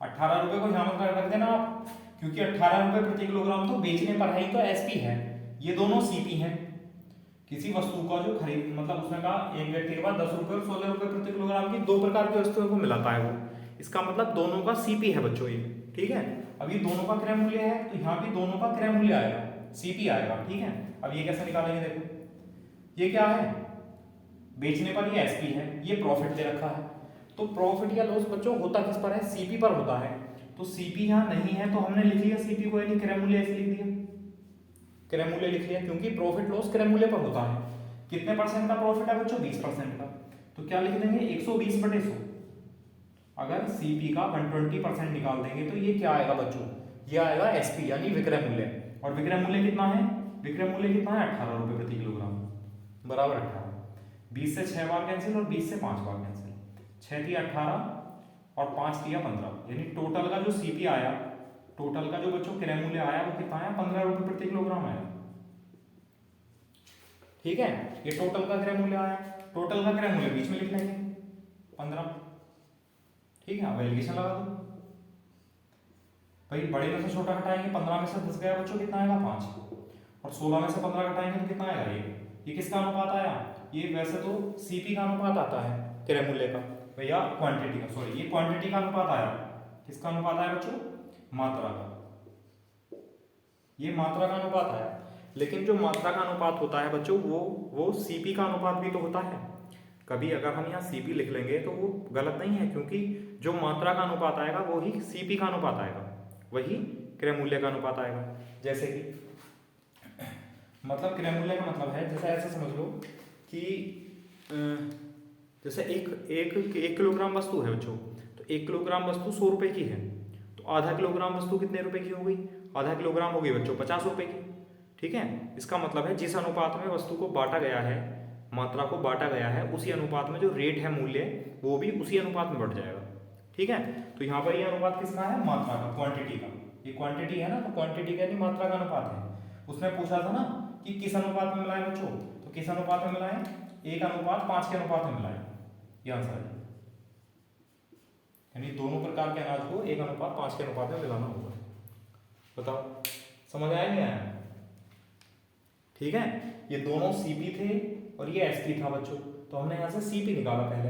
18 रुपए को यहां पर रख देना आप, क्योंकि 18 रुपए प्रति किलोग्राम तो बेचने पर है ही, तो एसपी है, ये दोनों सीपी हैं। किसी वस्तु का जो खरीद मतलब उसने कहा एक व्यक्ति के पास 10 रुपए और 16 रुपए प्रति किलोग्राम की दो प्रकार की वस्तुओं को मिलाता है वो, इसका मतलब दोनों का सीपी है बच्चों ये, ठीक है। अब ये दोनों का क्रय मूल्य है, तो यहाँ भी दोनों का क्रय मूल्य आएगा, सीपी आएगा, ठीक है। अब ये कैसे निकालेंगे, देखो ये क्या है, बेचने पर ये एसपी है, ये प्रॉफिट दे रखा है, तो प्रॉफिट या लॉस बच्चों होता किस पर है, सीपी पर होता है। तो सीपी यहाँ नहीं है तो हमने लिख लिया सीपी को, यानी क्रय मूल्य ऐसे लिख दिया, क्रय मूल्य लिख लिया, क्योंकि प्रॉफिट लॉस क्रय मूल्य पर होता है। कितने परसेंट का प्रॉफिट है बच्चों 20% का, तो क्या लिख देंगे 120/100। अगर सीपी का 120% निकाल देंगे तो ये क्या आएगा बच्चों, ये आएगा एसपी यानी विक्रय मूल्य, और विक्रय मूल्य कितना है, विक्रय मूल्य कितना है 18 रुपए प्रति किलोग्राम, बराबर 18, 20 से 6 बार कैंसिल और 20 से 5 बार कैंसिल, 6 दिया 18 और 5 दिया 15, यानी टोटल का जो सीपी आया, टोटल का जो बच्चों क्रय मूल्य आया वो कितना आया 15 रुपए प्रति किलोग्राम आया, ठीक है। ये टोटल का क्रय मूल्य आया, टोटल का क्रय मूल्य बीच में लिख लेंगे 15, ठीक है। अब एलिगेशन लगा दो भाई, बड़े में से छोटा घटाएंगे, 15 में से 10 गया बच्चों कितना आएगा 5, और 16 में से 15 घटाएंगे तो कितना आएगा, ये किसका अनुपात आया, ये वैसे तो सीपी का अनुपात आता है क्रय मूल्य का भैया, क्वांटिटी का, सॉरी ये क्वांटिटी का अनुपात आया, किसका अनुपात आया बच्चों, मात्रा का, ये मात्रा का अनुपात आया। लेकिन जो मात्रा का अनुपात होता है बच्चों वो सीपी का अनुपात भी तो होता है। कभी अगर हम यहाँ सीपी लिख लेंगे तो वो गलत नहीं है, क्योंकि जो मात्रा का अनुपात आएगा वो ही सीपी का अनुपात आएगा, वही क्रय मूल्य का अनुपात आएगा। जैसे कि मतलब क्रय मूल्य का मतलब है, जैसे ऐसा समझ लो कि जैसे एक किलोग्राम वस्तु है बच्चों, तो 1 किलोग्राम वस्तु 100 रुपए की है, तो आधा किलोग्राम वस्तु कितने रुपए की हो गई, आधा किलोग्राम हो गई बच्चों 50 रुपए की, ठीक है। इसका मतलब है जिस अनुपात में वस्तु को बांटा गया है, मात्रा को बांटा गया है, उसी अनुपात में जो रेट है मूल्य वो भी उसी अनुपात में बढ़ जाएगा, ठीक है। तो यहाँ पर ये अनुपात किसका है, मात्रा का, क्वांटिटी का, ये क्वांटिटी है ना, तो क्वांटिटी का यानी मात्रा का अनुपात है। उसने पूछा था ना कि किस अनुपात में मिलाए बच्चों, तो किस अनुपात में मिलाए, 1:5 के अनुपात में मिलाए, ये आंसर है, यानी दोनों प्रकार के अनाज को 1:5 के अनुपात में मिलाना होगा। बताओ समझ आया नहीं आया, ठीक है, ये दोनों Cp थे और ये Sp था बच्चों। तो हमने यहाँ से Cp निकाला पहले,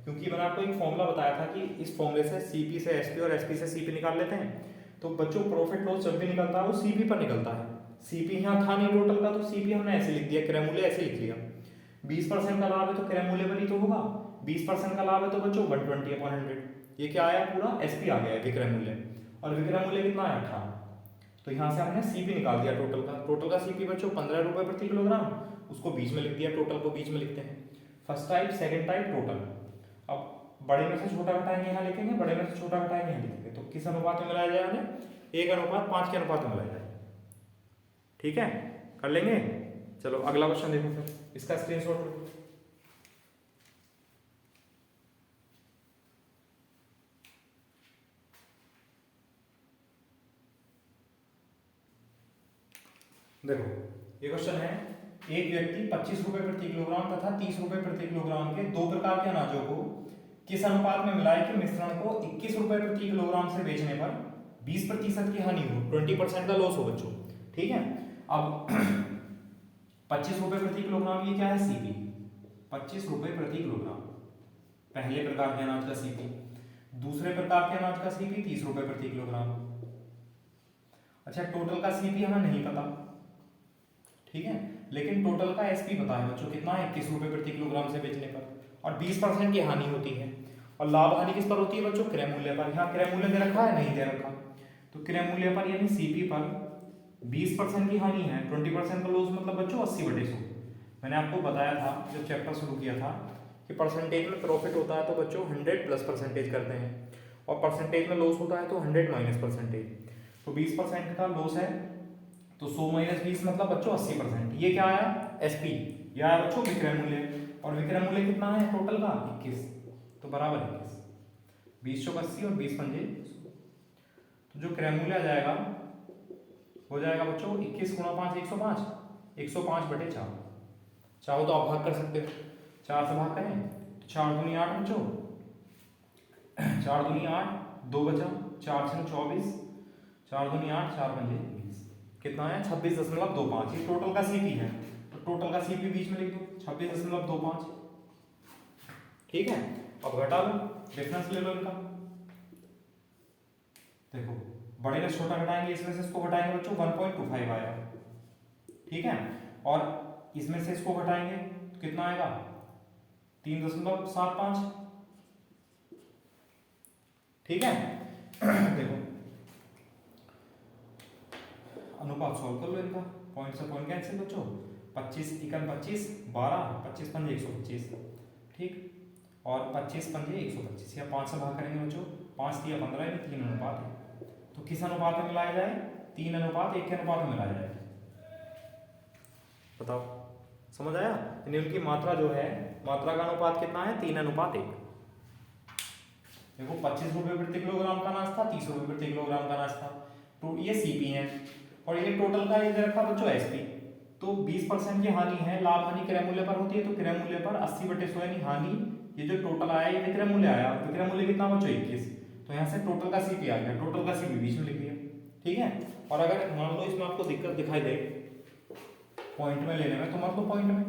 क्योंकि मैंने आपको एक फॉर्मूला बताया था कि इस फॉर्मूले से Cp से Sp और Sp से Cp निकाल लेते हैं। तो बच्चों प्रॉफिट लॉस जब भी निकलता है वो Cp पर निकलता है। Cp यहाँ था नहीं टोटल का, तो Cp हमने ऐसे लिख दिया, क्रय मूल्य ऐसे लिख लिया। 20% का लाभ है तो क्रय मूल्य पर ही तो होगा, 20% का लाभ है तो बच्चों 120/100, ये क्या आया पूरा Sp आ गया विक्रय मूल्य, और विक्रय मूल्य कितना है 18। तो यहाँ से हमने Cp निकाल दिया टोटल का Cp बच्चों 15 रुपये प्रति किलोग्राम, उसको बीच में लिख दिया, टोटल को बीच में लिखते हैं। First type, second type, total. अब बड़े में से छोटा घटाएंगे यहाँ लिखेंगे, बड़े में से छोटा घटाएंगे यहाँ लिखेंगे, तो किस अनुपात में मिलाया जाएगा, 1:5 के अनुपात में मिलाया जाएगा। ठीक है, कर लेंगे। चलो अगला क्वेश्चन देखो, फिर इसका स्क्रीनशॉट लो। देखो ये क्वेश्चन है, एक व्यक्ति 25 रुपए प्रति किलोग्राम तथा 30 रुपए प्रति किलोग्राम के दो प्रकार के अनाजों को किस अनुपात में मिलाए कि मिश्रण को 21 रुपए प्रति किलोग्राम से बेचने पर 20% की हानि हो, 20% का लॉस हो बच्चों। ठीक है, अब 25 रुपए प्रति किलोग्राम, ये क्या है Cp, 25 रुपए प्रति किलोग्राम पहले प्रकार के अनाज का Cp, दूसरे प्रकार के अनाज का Cp 30 रुपए प्रति किलोग्राम। अच्छा, टोटल का Cp हमें नहीं पता, ठीक है, लेकिन टोटल का Sp पता है बच्चों, कितना है 21 रुपए प्रति किलोग्राम से बेचने पर, और 20% की हानि होती है। और लाभ हानि किस पर होती है बच्चों, क्रय मूल्य पर। यहाँ क्रय मूल्य दे रखा है, नहीं दे रखा, तो क्रय मूल्य पर यानी Cp पर 20% की हानि है, 20% का लॉस मतलब बच्चों 80/100। मैंने आपको बताया था जब चैप्टर शुरू किया था कि परसेंटेज में प्रॉफिट होता है तो बच्चों 100+% करते हैं, और परसेंटेज में लॉस होता है तो 100-%। तो 20% का लॉस है तो 100 - 20 मतलब बच्चों 80%। ये क्या आया, Sp, ये आया बच्चों विक्रय मूल्य, और विक्रय मूल्य कितना है टोटल का 21, तो बराबर 21, 20 चौक 80 और 20 पंजे 100। तो जो क्रय मूल्य आ जाएगा हो जाएगा बच्चों 21 × 5 105, 105/4। चाहो तो आप भाग कर सकते हो, 4 से भाग करें तो 4 दूनी 8 बच्चों, 4 दूनी 8, 2 बचा, 4 6 24, 4 दूनी 8, 4 पंजे 20, कितना है 26.25। ये टोटल का Cp है, तो टोटल का Cp बीच में लिख दो 26.25। ठीक है, अब घटा लो, डिफरेंस ले लो इनका। देखो बड़े का छोटा घटाएंगे, इसमें से इसको घटाएंगे बच्चों 1.25 आएगा। ठीक है, और इसमें से इसको घटाएंगे तो कितना आएगा 3.75। ठीक है, देखो अनुपात सॉल्व कर लो इनका, पॉइंट से पॉइंट कैंसिल बच्चों, 25 × 25 12, 25 पंजे 125। ठीक, और 25 पंजे 125, या 5 से भाग करेंगे बच्चों, 5 × 15 में 3 अनुपात है, तो किस अनुपात में मिलाया जाए, 3:1 के अनुपात में मिलाया जाए। बताओ समझ आया, यानी उनकी मात्रा जो है, मात्रा का अनुपात कितना है 3:1। देखो 25 रुपए प्रति किलोग्राम का अनाज था, 30 रुपए प्रति किलोग्राम का अनाज था, तो ये Cp है, और ये टोटल का ये रखा बच्चों Sp। तो 20% की हानि है, लाभ हानि क्रय मूल्य पर होती है, तो क्रय मूल्य पर 80/100 यानी हानि, ये जो टोटल आया ये विक्रय मूल्य आया, विक्रय मूल्य कितना बच्चों 21, तो यहाँ से टोटल का Cp आ गया, टोटल का Cp बीच में लिख दिया। ठीक है, और अगर मान लो इसमें आपको दिक्कत दिखाई दे पॉइंट में लेने में, तो मत लो पॉइंट में,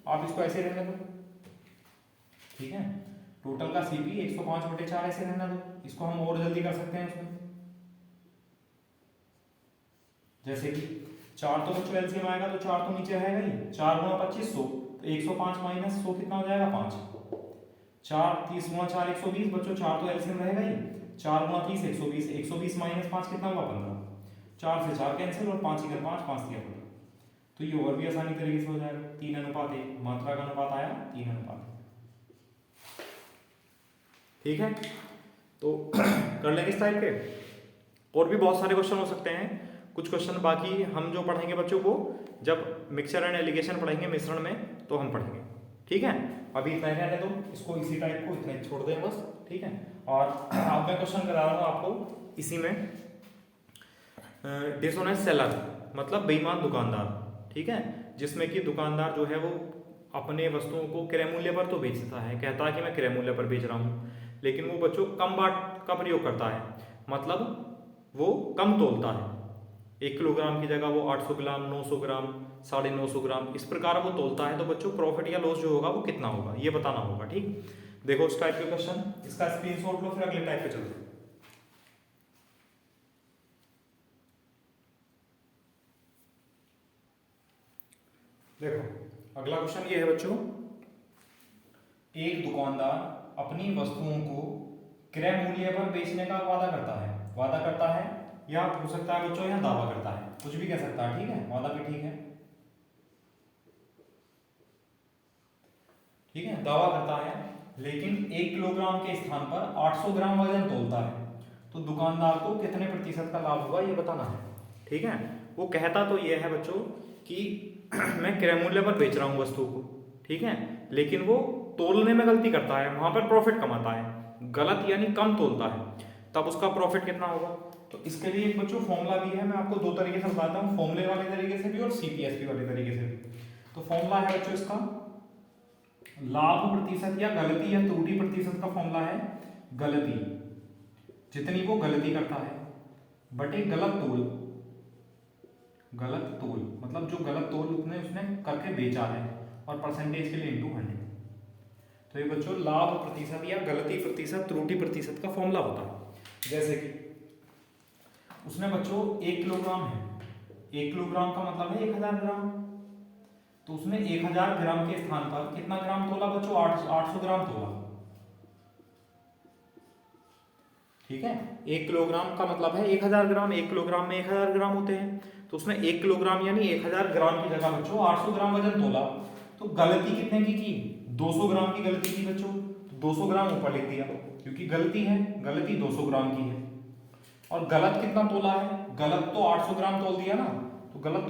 आप इसको ऐसे रहने दो। ठीक है, टोटल का Cp 105/4 ऐसे रहना दो, इसको हम और जल्दी कर सकते हैं उसमें, जैसे कि 4 तो बच्चों एलसीएम आएगा, तो 4 तो नीचे रहेगा ही, 4 × 25 100, तो 105 - 100 कितना हो जाएगा 5, 4 30 × 4 120 बच्चों, 4 तो एलसीएम रहेगा ही, 4 × 30 120, 120 - 5 कितना हुआ 15, 4 से 4 कैंसिल, और 5 × 5 5 × 15, तो ये और भी आसानी तरीके से हो जाएगा, 3:1, मात्रा का अनुपात आया 3:1। ठीक है, तो कर लेंगे इस टाइप के, और भी बहुत सारे क्वेश्चन हो सकते हैं। कुछ क्वेश्चन बाकी हम जो पढ़ेंगे बच्चों को जब मिक्सचर एंड एलिगेशन पढ़ेंगे मिश्रण में, तो हम पढ़ेंगे। ठीक है, अभी इतना ही रहने दो, इसको इसी टाइप को इतना ही छोड़ दें बस। ठीक है, और अब मैं क्वेश्चन करा रहा हूँ आपको इसी में, डिसऑनेस्ट सेलर मतलब बेईमान दुकानदार। ठीक है, जिसमें कि दुकानदार जो है वो अपने वस्तुओं को क्रय मूल्य पर तो बेचता है, कहता है कि मैं क्रय मूल्य पर बेच रहा हूँ, लेकिन वो बच्चों कम बाट का प्रयोग करता है, मतलब वो कम तोलता है, 1 किलोग्राम की जगह वो 800 ग्राम 900 ग्राम 950 ग्राम, इस प्रकार वो तोलता है। तो बच्चों प्रॉफिट या लॉस जो होगा वो कितना होगा ये बताना होगा। ठीक, देखो इस टाइप के क्वेश्चन, इसका स्क्रीनशॉट लो, फिर अगले टाइप पे चलते हैं। देखो अगला क्वेश्चन ये है बच्चों, एक दुकानदार अपनी वस्तुओं को क्रय मूल्य पर बेचने का वादा करता है या हो सकता है बच्चों यहाँ दावा करता है, कुछ भी कह सकता है। ठीक है, वादा भी ठीक है, ठीक है, दावा करता है, लेकिन 1 किलोग्राम के स्थान पर 800 ग्राम वजन तोलता है, तो दुकानदार को कितने प्रतिशत का लाभ होगा ये बताना है। ठीक है, वो कहता तो ये है बच्चों कि मैं क्रय मूल्य पर बेच रहा हूँ वस्तु को, ठीक है, लेकिन वो तोलने में गलती करता है, वहां पर प्रॉफिट कमाता है, गलत यानी कम तोलता है, तब उसका प्रॉफिट कितना होगा। तो इसके लिए एक बच्चों फॉर्मूला भी है, मैं आपको दो तरीके से बताता हूँ, फॉर्मूले वाले तरीके से भी और सीपीएसपी वाले तरीके से भी। तो फॉर्मूला है बच्चों इसका, लाभ प्रतिशत या गलती या त्रुटि प्रतिशत का फॉर्मूला है गलती, जितनी वो गलती करता है बटे गलत तोल मतलब जो गलत तोल उसने करके बेचा है, और परसेंटेज के लिए इंटू 100। तो ये बच्चों लाभ प्रतिशत या गलती प्रतिशत त्रुटि प्रतिशत का फॉर्मूला होता है। जैसे कि उसने बच्चों 1 किलोग्राम है, 1 किलोग्राम का मतलब है 1000 ग्राम, तो उसने 1000 ग्राम के स्थान पर कितना ग्राम तोला बच्चों, 800 ग्राम तोला। ठीक है, 1 किलोग्राम का मतलब है 1000 ग्राम, 1 किलोग्राम में 1000 ग्राम होते हैं, तो उसने 1 किलोग्राम यानी 1000 ग्राम की जगह बच्चों 800 ग्राम वजन तोला। तो गलती कितने की 200 ग्राम की गलती की बच्चों, तो 200 ग्राम ऊपर लिख दिया, क्योंकि गलती है, गलती 200 ग्राम की है। और गलत कितना तोला है, गलत तो 800 ग्राम तोल दिया ना, तो गलत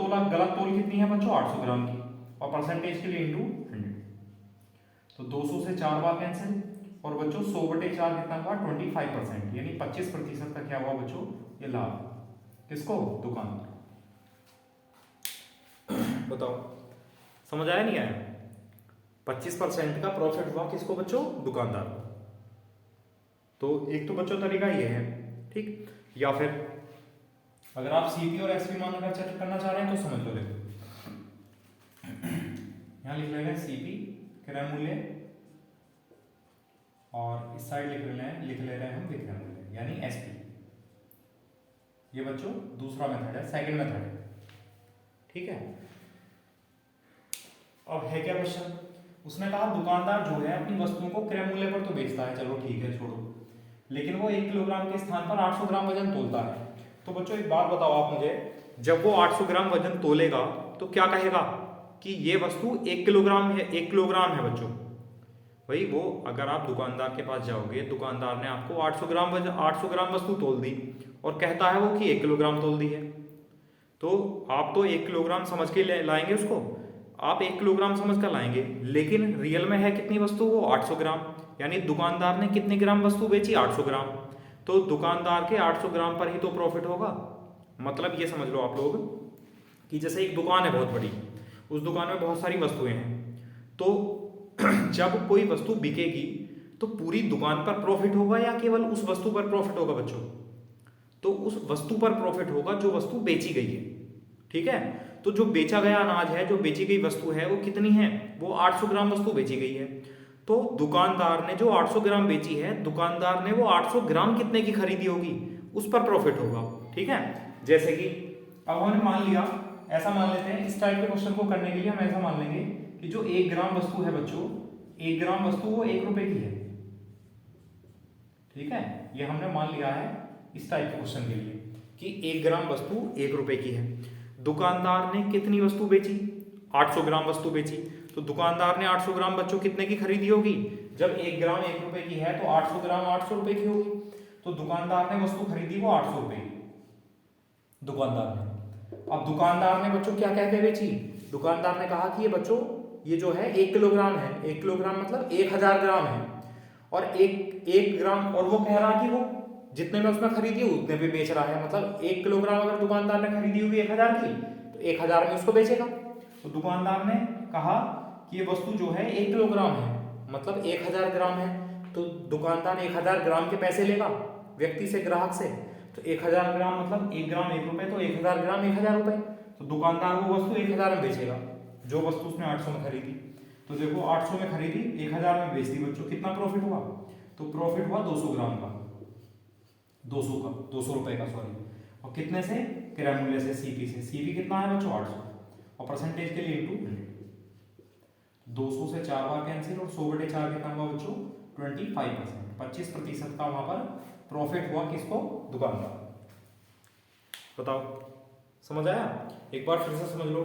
तोल कितनी है बच्चों 800 ग्राम की, और परसेंटेज के लिए इंटू 100। तो 200 से 4 बार कैंसिल, और बच्चों 100/4 कितना हुआ 25%, यानी 25% का क्या हुआ बच्चों ये लाभ, किसको, दुकानदार। बताओ समझ आया नहीं आया, 25% का प्रॉफिट हुआ किसको बच्चों, दुकानदार को। तो एक तो बच्चों तरीका ये है। ठीक, या फिर अगर आप सीपी और एसपी मान करना चाह रहे हैं तो समझ लो, देखो यहां लिख ले रहे हैं सीपी क्रय मूल्य, और इस साइड लिख ले रहे हैं हम विक्रय मूल्य यानी एसपी। ये बच्चों दूसरा मेथड है, सेकंड मेथड है। ठीक है, अब है क्या क्वेश्चन, उसने कहा दुकानदार जो है अपनी वस्तुओं को क्रय मूल्य पर तो बेचता है, चलो ठीक है छोड़ो, लेकिन वो 1 किलोग्राम के स्थान पर 800 ग्राम वजन तोलता है। तो बच्चों एक बात बताओ आप मुझे, जब वो 800 ग्राम वजन तोलेगा तो क्या कहेगा कि ये वस्तु 1 किलोग्राम है, 1 किलोग्राम है बच्चों। भाई वो अगर आप दुकानदार के पास जाओगे, दुकानदार ने आपको 800 ग्राम वस्तु तोल दी और कहता है वो कि 1 किलोग्राम तोल दी है, तो आप तो 1 किलोग्राम समझ के लाएंगे उसको, आप 1 किलोग्राम समझ कर लाएंगे, लेकिन रियल में है कितनी वस्तु, वो 800 ग्राम, यानी दुकानदार ने कितने ग्राम वस्तु बेची, 800 ग्राम, तो दुकानदार के 800 ग्राम पर ही तो प्रॉफिट होगा। मतलब ये समझ लो आप लोग कि जैसे एक दुकान है बहुत बड़ी, उस दुकान में बहुत सारी वस्तुएं हैं, तो जब कोई वस्तु बिकेगी तो पूरी दुकान पर प्रॉफिट होगा या केवल उस वस्तु पर प्रॉफिट होगा बच्चों, तो उस वस्तु पर प्रॉफिट होगा जो वस्तु बेची गई है। ठीक है, तो जो बेचा गया अनाज है, जो बेची गई वस्तु है वो कितनी है, वो 800 ग्राम वस्तु बेची गई है, तो दुकानदार ने जो 800 ग्राम बेची है, दुकानदार ने वो 800 ग्राम कितने की खरीदी होगी उस पर प्रॉफिट होगा। ठीक है, जैसे कि अब हमने मान लिया, ऐसा मान लेते हैं, इस टाइप के क्वेश्चन को करने के लिए हम ऐसा मान लेंगे कि जो 1 ग्राम वस्तु है बच्चों, 1 ग्राम वस्तु वो 1 रुपए की है। ठीक है, ये हमने मान लिया है इस टाइप के क्वेश्चन के लिए कि 1 ग्राम वस्तु 1 रुपए की है। दुकानदार ने कितनी वस्तु बेची, 800 ग्राम वस्तु बेची, तो दुकानदार ने 800 ग्राम बच्चों कितने की खरीदी होगी, जब 1 ग्राम 1 रुपए की है तो 800 ग्राम 800 रुपए की होगी, तो दुकानदार ने वस्तु खरीदी वो 800 रुपए की दुकानदार ने। अब दुकानदार ने बच्चों क्या कह के बेची, दुकानदार ने कहा कि ये बच्चों ये जो है 1 किलोग्राम है, 1 किलोग्राम मतलब 1000 ग्राम है, और एक ग्राम, और वो कह रहा कि वो जितने में उसने खरीदी उतने पे बेच रहा है, मतलब 1 किलोग्राम अगर दुकानदार ने खरीदी होगी 1000 की, तो 1000 में उसको बेचेगा। तो दुकानदार ने कहा कि ये वस्तु जो है 1 किलोग्राम है, मतलब 1000 ग्राम है, तो दुकानदार 1000 ग्राम के पैसे लेगा व्यक्ति से, ग्राहक से, तो 1000 ग्राम मतलब 1 ग्राम 1 रुपए, तो 1000 ग्राम 1000 रुपए। तो दुकानदार वो वस्तु 1000 में बेचेगा, जो वस्तु उसने 800 में खरीदी। तो देखो 800 में खरीदी, 1000 में बेच दी बच्चों, कितना प्रॉफिट हुआ? तो प्रॉफिट हुआ 200 ग्राम का, 200 रुपए का सॉरी। और कितने से? क्रय मूल्य से, सीपी से। सीपी कितना है बच्चों? 800, और परसेंटेज के लिए इंटू 100। 200 से 4 बार कैंसिल, और 100/4 कितना हुआ बच्चों? 25%, 25% का वहां पर प्रॉफिट हुआ। किसको? दुकानदार। बताओ समझ आया? एक बार फिर से समझ लो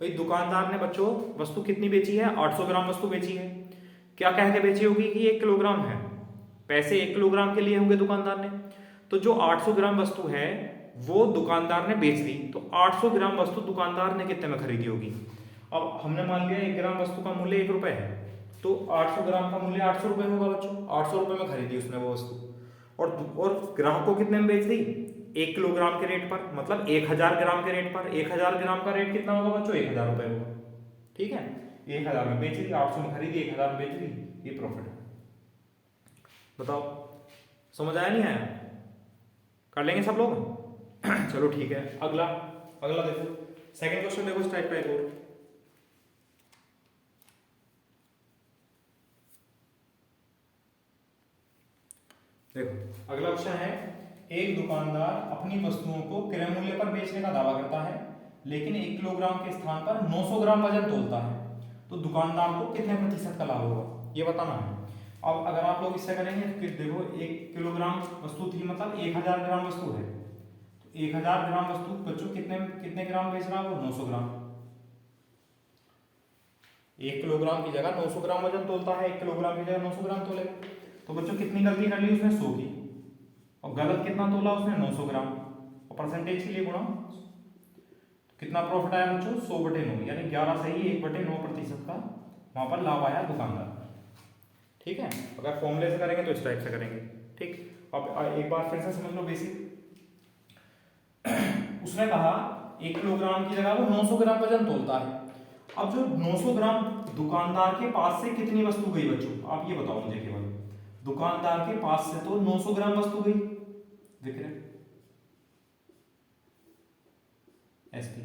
भाई, दुकानदार ने बच्चों वस्तु कितनी बेची है? 800 ग्राम वस्तु बेची है। क्या कह के बेची होगी? कि 1 किलोग्राम है। पैसे 1 किलोग्राम के लिए होंगे दुकानदार ने। तो जो 800 ग्राम वस्तु है वो दुकानदार ने बेच दी, तो 800 ग्राम वस्तु दुकानदार ने कितने में खरीदी होगी? अब हमने मान लिया 1 ग्राम वस्तु का मूल्य 1 रुपए है, तो 800 ग्राम का मूल्य 800 रुपए होगा बच्चों। 800 रुपए में खरीदी उसने वो वस्तु, और ग्राहक को कितने में बेच दी? 1 किलोग्राम के रेट पर, मतलब 1000 ग्राम के रेट पर। 1000 ग्राम का रेट कितना होगा बच्चों? 1000 रुपए होगा। ठीक है, 1000 में बेच दी, 800 में खरीदी, 1000 में बेच दी, ये प्रॉफिट है। बताओ समझ आया नहीं आया? कर लेंगे सब लोग? चलो ठीक है, अगला देखो, सेकंड क्वेश्चन देखो इस टाइप का एक और। देखो अगला क्वेश्चन है, एक दुकानदार अपनी वस्तुओं को क्रय मूल्य पर बेचने का दावा करता है, लेकिन 1 किलोग्राम के स्थान पर 900 ग्राम वजन तोलता है, तो दुकानदार को कितने प्रतिशत का लाभ होगा? ये बताना है। अब अगर आप लोग इससे करेंगे तो देखो 1 किलोग्राम वस्तु थी, मतलब 1000 ग्राम वस्तु है, तो 1000 ग्राम वस्तु बच्चों कितने ग्राम बेच रहा है वो? 900 ग्राम। 1 किलोग्राम की जगह 900 ग्राम वजन तोलता है, 1 किलोग्राम की जगह 900 ग्राम तोलेगा। तो बच्चों कितनी गलती कर ली उसने? 100 की, और गलत कितना तोला उसने? 900 ग्राम, और परसेंटेज के लिए गुणा। कितना प्रॉफिट आया बच्चों? 100/9, यानी 11 सही 1/9% का वहां पर लाभ आया दुकानदार। ठीक है, अगर फॉर्मूले से करेंगे तो इस टाइप से करेंगे। ठीक, अब एक बार फिर से समझ लो बेसिक। उसने कहा 1 किलोग्राम की जगह वो 900 ग्राम वजन तोलता है। अब जो 900 ग्राम दुकानदार के पास से कितनी वस्तु गई बच्चों? आप ये बताओ मुझे केवल। दुकानदार के पास से तो 900 ग्राम वस्तु गई, दिख रहे एसपी।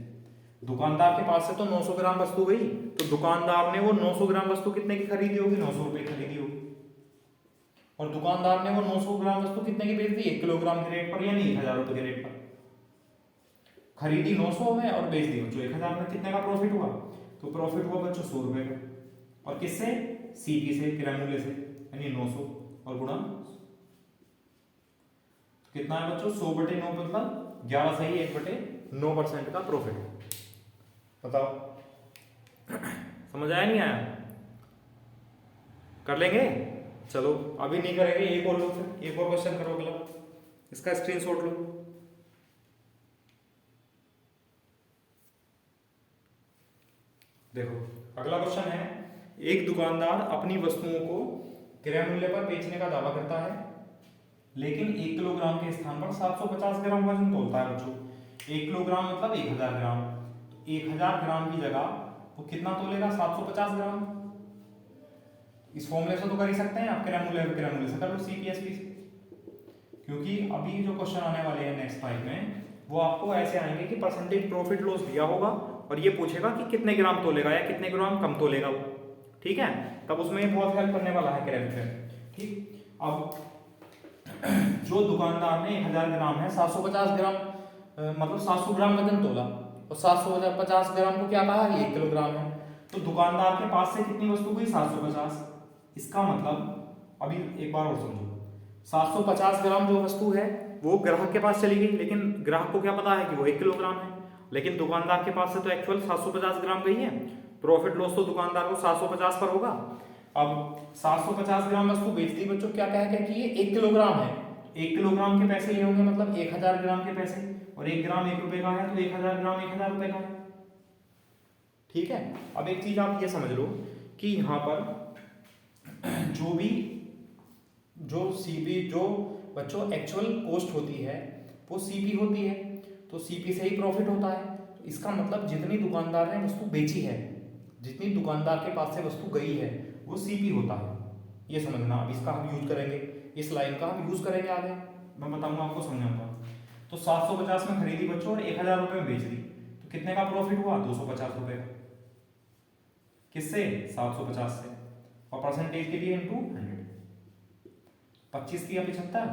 दुकानदार के पास से तो 900 ग्राम वस्तु गई, तो दुकानदार ने वो 900 ग्राम वस्तु कितने की खरीदी होगी? 900 रुपए खरीदी होगी। और दुकानदार ने वो 900 ग्राम वस्तु कितने की बेच दी? 1 किलोग्राम के रेट पर, यानी 1000 रुपए के रेट पर। खरीदी 900 में और बेच दी बच्चों 1000 में। कितने का प्रॉफिट हुआ? तो प्रॉफिट हुआ बच्चों 100 रुपए का। और किससे? सीपी से, क्रय मूल्य से, यानी 900 और गुणा। तो कितना है बच्चों? 100/9, मतलब 11 सही 1/9% का प्रॉफिट। बताओ समझ आया नहीं आया? कर लेंगे? चलो अभी नहीं करेंगे, एक और लो, फिर एक और क्वेश्चन करो अगला, इसका स्क्रीनशॉट लो। देखो अगला क्वेश्चन है, एक दुकानदार अपनी वस्तुओं को क्रय मूल्य पर बेचने का दावा करता है, लेकिन 1 किलोग्राम के स्थान पर 750 ग्राम वजन तोलता है बच्चों। 1 किलोग्राम मतलब 1000 ग्राम, तो 1000 ग्राम की जगह वो कितना तोलेगा? 750 ग्राम। इस फॉर्मूले से तो कर ही सकते हैं आप, क्रय मूल्य से कर लो, सीपीएसपी से। क्योंकि अभी जो क्वेश्चन आने वाले हैं नेक्स्ट 5 में, वो आपको ऐसे आएंगे कि परसेंटेज प्रॉफिट लॉस दिया होगा और ये पूछेगा कि कितने ग्राम तोलेगा या कितने ग्राम कम तोलेगा वो। ठीक है, तब उसमें बहुत हेल्प करने वाला है कैलकुलेटर। ठीक, अब जो दुकानदार ने 1000 ग्राम है, 750 ग्राम मतलब 700 ग्राम वजन तोला, और 750 ग्राम को क्या कहा? 1 किलोग्राम है। तो दुकानदार के पास से कितनी वस्तु गई? 750। इसका मतलब अभी एक बार और समझो, 750 ग्राम जो वस्तु है वो ग्राहक के पास चली गई, लेकिन ग्राहक को क्या पता है कि वो 1 किलोग्राम है, लेकिन दुकानदार के पास से तो एक्चुअल 750 ग्राम गई है। प्रॉफिट लॉस तो दुकानदार को 750 पर होगा। अब 750 ग्राम वस्तु बेच दी बच्चों, क्या कह के कि ये 1 किलोग्राम है। 1 किलोग्राम के पैसे ये होंगे, मतलब 1000 ग्राम के पैसे, और 1 ग्राम 1 रुपए का है, तो 1000 ग्राम 1000 रुपए का है। ठीक है, अब एक चीज आप ये समझ लो कि यहाँ पर जो सीपी जो बच्चों एक्चुअल कॉस्ट होती है वो सीपी होती है, तो सीपी से ही प्रॉफिट होता है। तो इसका मतलब जितनी दुकानदार ने वस्तु बेची है, जितनी दुकानदार के पास से वस्तु गई है, वो सीपी होता है। ये समझना। अब इसका हम यूज करेंगे, इस लाइन का हम यूज करेंगे आगे, मैं बताऊंगा आपको, समझाऊंगा। तो 750 में खरीदी बच्चों और 1000 रुपये में बेच दी, तो कितने का प्रॉफिट हुआ? 250 रुपये का। किससे? 750 से। और परसेंटेज के लिए इंटू 100, 25 की 75,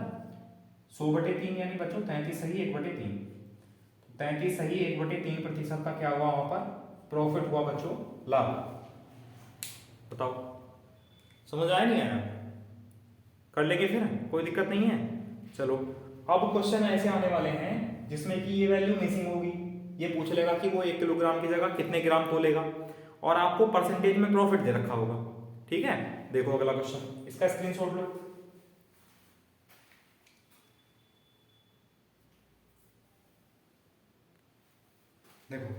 100/3 यानी बच्चों 33 सही 1/3। 33 सही 1/3% का क्या हुआ? वहां पर प्रॉफिट हुआ बच्चों, लाभ। बताओ समझ आया नहीं आया? कर लेंगे फिर, कोई दिक्कत नहीं है। चलो अब क्वेश्चन ऐसे आने वाले हैं जिसमें कि ये वैल्यू मिसिंग होगी। ये पूछ लेगा कि वो 1 किलोग्राम की जगह कितने ग्राम तोलेगा, और आपको परसेंटेज में प्रॉफिट दे रखा होगा। ठीक है, देखो अगला क्वेश्चन, इसका स्क्रीनशॉट लो। देखो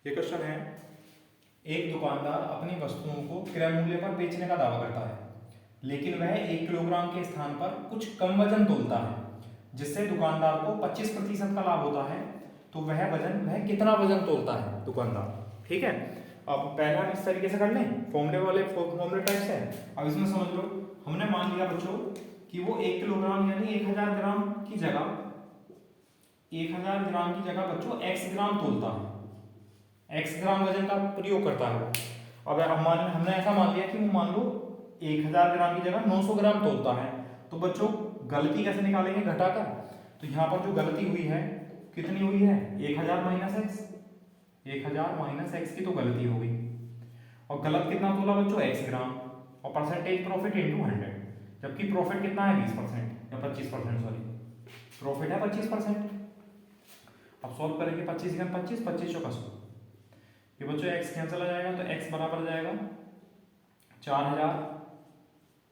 ये क्वेश्चन है, एक दुकानदार अपनी वस्तुओं को क्रय मूल्य पर बेचने का दावा करता है, लेकिन वह 1 किलोग्राम के स्थान पर कुछ कम वजन तोलता है, जिससे दुकानदार को 25% का लाभ होता है। तो वह कितना वजन तोलता है दुकानदार? ठीक है, अब पहला इस तरीके से कर लें, फॉर्मूले टाइप से। अब इसमें समझ लो, हमने मान लिया बच्चों कि वो 1 किलोग्राम यानी 1000 ग्राम की जगह 1000 ग्राम की जगह बच्चों x ग्राम तोलता है, x ग्राम वजन का प्रयोग करता है। अब हमने ऐसा मान लिया कि वो मान लो 1000 ग्राम की जगह 900 ग्राम तोलता है। तो बच्चों गलती कैसे निकालेंगे घटाकर? तो यहाँ पर जो गलती हुई है कितनी हुई है? 1000 माइनस एक्स, 1000 माइनस एक्स की तो गलती हो गई। और गलत कितना तोला बच्चों? x ग्राम। और परसेंटेज प्रॉफिट इंटू 100, जबकि प्रॉफिट कितना है? 20% या 25%, सॉरी प्रॉफिट है 25%। अब सॉल्व करेंगे, 25 गुना 25, 25 चौका 100। ये बच्चों x कैंसिल हो जाएगा, तो x बराबर हो जाएगा 4000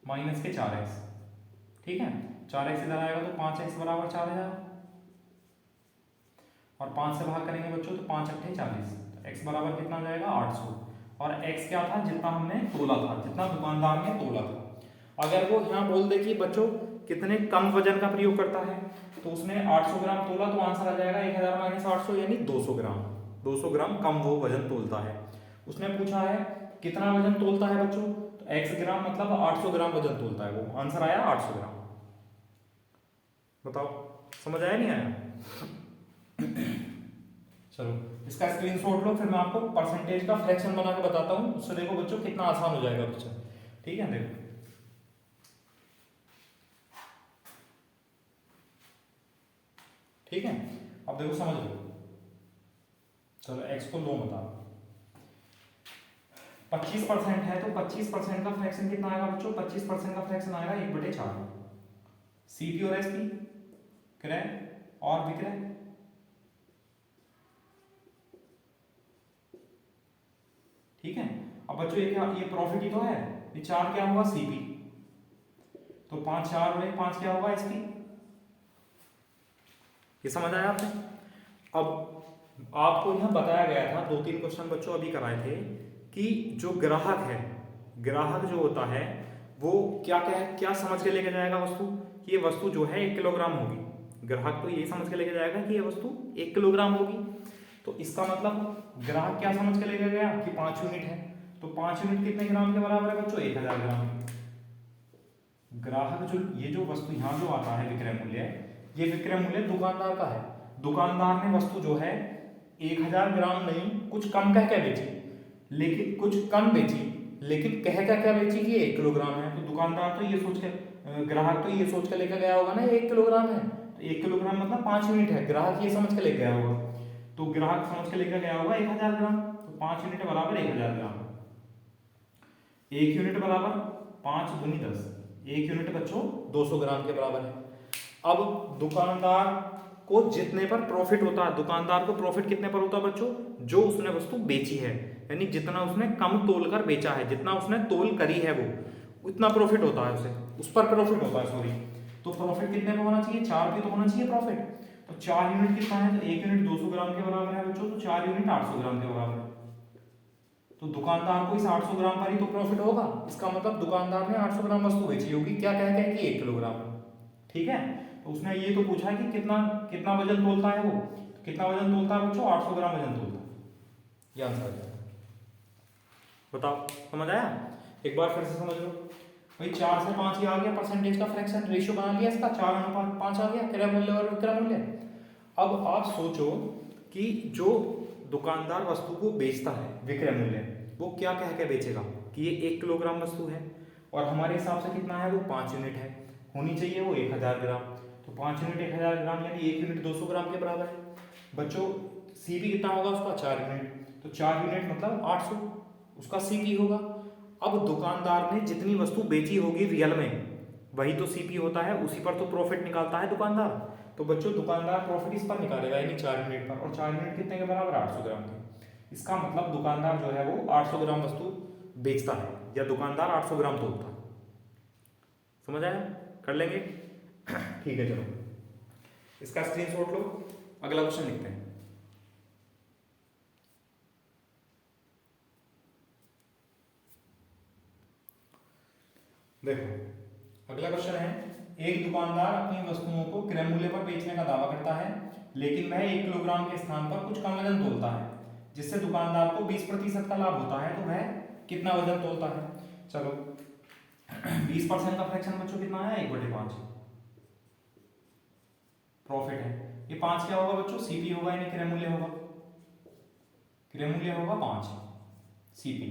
माइनस के 4x। ठीक है, 4x इधर आएगा तो 5x बराबर 4000, और 5 से भाग करेंगे बच्चों तो 5 अट्ठे 40, तो x बराबर कितना हो जाएगा? 800। और x क्या था? जितना हमने तोला था, जितना दुकानदार ने तोला था। अगर वो यहाँ बोल दे कि बच्चों कितने कम वजन का प्रयोग करता है, तो उसने 800 ग्राम तोला, तो आंसर आ जाएगा 1000 माइनस 800 यानी 200 ग्राम। 200 ग्राम कम वो वजन तोलता है। उसने पूछा है कितना वजन तोलता है बच्चों, तो x ग्राम मतलब 800 ग्राम वजन तोलता है वो, आंसर आया 800 ग्राम। बताओ समझ आया नहीं आया? चलो इसका स्क्रीनशॉट लो, फिर मैं आपको परसेंटेज का फ्रैक्शन बना के बताता हूँ। उससे देखो बच्चों कितना आसान हो जाएगा क्वेश्चन। ठीक है, देखो ठीक है, अब देखो समझ लो। चलो x को लो बता, 25% है तो 25% का फ्रैक्शन कितना आएगा बच्चों? 25% का फ्रैक्शन आएगा 1/4। सीपी और एसपी क्रय और विक्रय, ठीक है। अब बच्चों ये प्रॉफिट ही तो है, ये 4 क्या होगा? सीपी, तो 5 4 में 5 क्या होगा? एसपी। ये समझ आया आपने? अब आपको यहाँ बताया गया था 2-3 क्वेश्चन बच्चों अभी कराए थे कि जो ग्राहक है, ग्राहक जो होता है वो क्या समझ के लेके जाएगा वस्तु, कि ये वस्तु जो है 1 किलोग्राम होगी। ग्राहक तो ये समझ के लेके जाएगा कि ये वस्तु 1 किलोग्राम होगी। तो इसका मतलब ग्राहक क्या समझ के लेके गया कि 5 यूनिट है, तो 5 यूनिट कितने ग्राम के बराबर है बच्चों? 1000 ग्राम। ग्राहक जो ये जो वस्तु यहाँ जो आता है विक्रय मूल्य, ये विक्रय मूल्य दुकानदार का है। दुकानदार ने वस्तु जो है 1000 ग्राम नहीं, कुछ कम कह के बेची, लेकिन कुछ कम बेची, लेकिन कह क्या बेची कि 1 किलोग्राम है। तो दुकानदार तो ये सोच के, ग्राहक तो ये सोच के लेकर गया होगा ना 1 किलोग्राम है, तो 1 किलोग्राम मतलब 5 यूनिट है। ग्राहक ये समझ के लेकर गया होगा, तो ग्राहक समझ के लेकर गया होगा 1000 ग्राम, तो 5 यूनिट बराबर 1000 ग्राम। 1 यूनिट बराबर 5 दूनी 10, 1 यूनिट बच्चों 200 ग्राम के बराबर है। अब दुकानदार को जितने पर प्रॉफिट होता है, दुकानदार को प्रॉफिट कितने पर होता है बच्चों? जो उसने वस्तु बेची है, यानी जितना उसने कम तोल कर बेचा है, जितना उसने तोल करी है वो, उतना प्रॉफिट होता है उसे, उस पर प्रॉफिट होता है, सॉरी। तो प्रॉफिट कितने पे होना चाहिए? 4 पे तो होना चाहिए प्रॉफिट। तो 4 यूनिट कितना है? तो 1 यूनिट 200 ग्राम के बराबर है बच्चों, तो 4 यूनिट 800 ग्राम के बराबर है। तो दुकानदार को इस 800 ग्राम पर ही तो प्रॉफिट होगा। इसका मतलब दुकानदार ने 800 ग्राम वस्तु बेची होगी, क्या कह के कि 1 किलोग्राम। ठीक है, तो उसने ये तो पूछा है कि कितना कितना वजन तोलता है वो, कितना वजन तोलता है बच्चों? 800 ग्राम वजन तोलता है। ये आंसर है। बताओ समझ आया? एक बार फिर से समझ लो। भाई 4 से 5 ही आ गया, परसेंटेज का फ्रैक्शन रेशियो बना लिया इसका, 4:5 आ गया क्रय मूल्य और विक्रय मूल्य। अब आप सोचो कि जो दुकानदार वस्तु को बेचता है विक्रय मूल्य, वो क्या कह के बेचेगा कि ये 1 किलोग्राम वस्तु है और हमारे हिसाब से कितना है, वो 5 यूनिट है, होनी चाहिए वो 1000 ग्राम। तो 5 यूनिट 1000 ग्राम यानी 1 यूनिट 200 ग्राम के बराबर है। बच्चों सीपी कितना होगा उसका, 4 यूनिट, तो 4 यूनिट मतलब 800 उसका सीपी होगा। अब दुकानदार ने जितनी वस्तु बेची होगी रियल में, वही तो सीपी होता है, उसी पर तो प्रॉफिट निकालता है दुकानदार। तो बच्चों दुकानदार प्रॉफिट इस पर निकालेगा यानी 4 यूनिट पर, और 4 यूनिट कितने के बराबर, 800 ग्राम के। इसका मतलब दुकानदार जो है वो 800 ग्राम वस्तु बेचता है, या दुकानदार 800 ग्राम तोलता है। समझ आया, कर लेंगे। ठीक है, चलो इसका स्क्रीनशॉट लो, अगला क्वेश्चन लिखते हैं। देखो अगला क्वेश्चन है, एक दुकानदार अपनी वस्तुओं को क्रय मूल्य पर बेचने का दावा करता है, लेकिन वह 1 किलोग्राम के स्थान पर कुछ कम वजन तोलता है, जिससे दुकानदार को 20% का लाभ होता है। तो वह कितना वजन तोलता है? चलो 20% का फ्रैक्शन बच्चों कितना है, 1/5 प्रॉफिट है। ये 5 क्या होगा बच्चों, सीपी होगा यानी क्रय मूल्य होगा, क्रय मूल्य होगा 5 सीपी।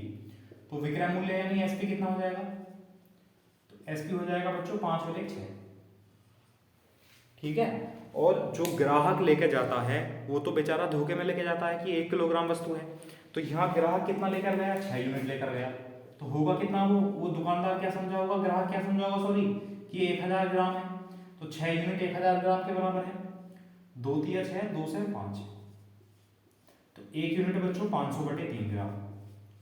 तो विक्रय मूल्य यानी एसपी कितना हो जाएगा, तो एसपी हो जाएगा बच्चों 5/6। ठीक है, और जो ग्राहक लेके जाता है वो तो बेचारा धोखे में लेके जाता है कि 1 किलोग्राम वस्तु है, तो यहाँ ग्राहक कितना लेकर गया, 6 यूनिट लेकर गया, तो होगा कितना, वो दुकानदार क्या समझा होगा, ग्राहक क्या समझा होगा सॉरी, कि 1000 ग्राम है, तो 6 यूनिट 1000 ग्राम के बराबर है, 2 तिया 6, 2 से 5, तो 1 यूनिट बच्चों 500/3 ग्राम,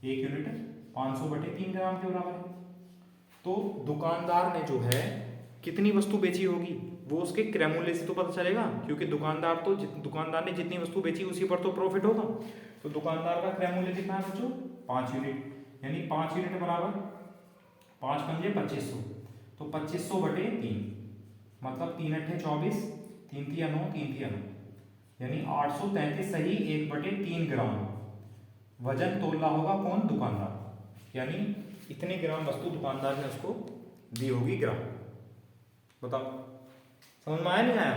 1 यूनिट 500/3 ग्राम के बराबर है। तो दुकानदार ने जो है कितनी वस्तु बेची होगी वो उसके क्रय मूल्य से तो पता चलेगा, क्योंकि दुकानदार ने जितनी वस्तु बेची उसी पर तो प्रॉफिट होगा। तो दुकानदार का क्रय मूल्य कितना है बच्चों, 5 यूनिट, यानी 5 यूनिट बराबर 5 पंजे 2500, तो 2500/3 मतलब 3 अट्ठे 24, 3 तिया 9, 3 तिया 9, यानी 833 सही 1/3 ग्राम वजन तोला होगा कौन, दुकानदार, यानी इतने ग्राम वस्तु दुकानदार ने उसको दी होगी ग्राम। बताओ समझ में आया नहीं आया?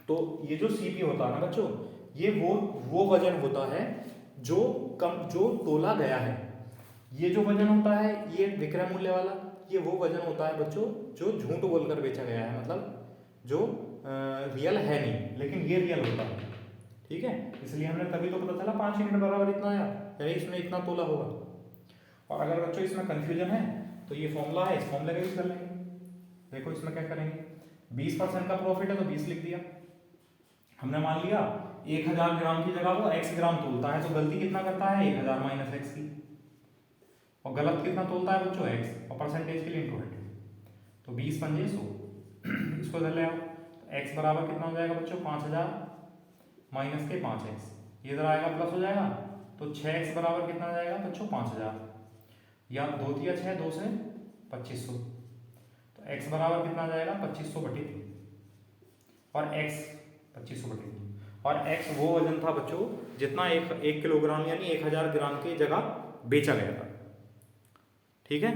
तो ये जो सीपी होता है ना बच्चों, ये वो वजन होता है जो तोला गया है। ये जो वजन होता है ये विक्रय मूल्य वाला, ये वो वजन होता है बच्चों जो झूठ बोलकर बेचा गया है, मतलब जो रियल है नहीं लेकिन ये रियल होता है। ठीक है, इसलिए हमने तभी तो पता चला 5 यूनिट बराबर इतना आया, यानी इसमें इतना तोला होगा। और अगर बच्चों इसमें कंफ्यूजन है तो ये फॉर्मूला है, इस फॉर्मूले का यूज कर लेंगे। देखो इसमें क्या करेंगे, 20% का प्रॉफिट है तो 20 लिख दिया, हमने मान लिया 1000 ग्राम की जगह वो x ग्राम तोलता है, तो गलती कितना करता है, 1000 माइनस एक्स की, और गलत कितना तोलता है बच्चों, x, और परसेंटेज के लिए इनटू 100, तो 20 पंजे 100 इसको इधर ले आओ, तो x बराबर कितना हो जाएगा बच्चों, 5000 माइनस के 5x, ये इधर आएगा प्लस हो जाएगा, तो 6x बराबर कितना हो जाएगा बच्चों, 5000, या 2 तिया 6, 2 से 2500, तो x बराबर कितना आ जाएगा, 2500/3, और x 2500/3, और x वो वजन था बच्चों जितना 1 किलोग्राम यानी 1000 ग्राम की जगह बेचा गया था। ठीक है,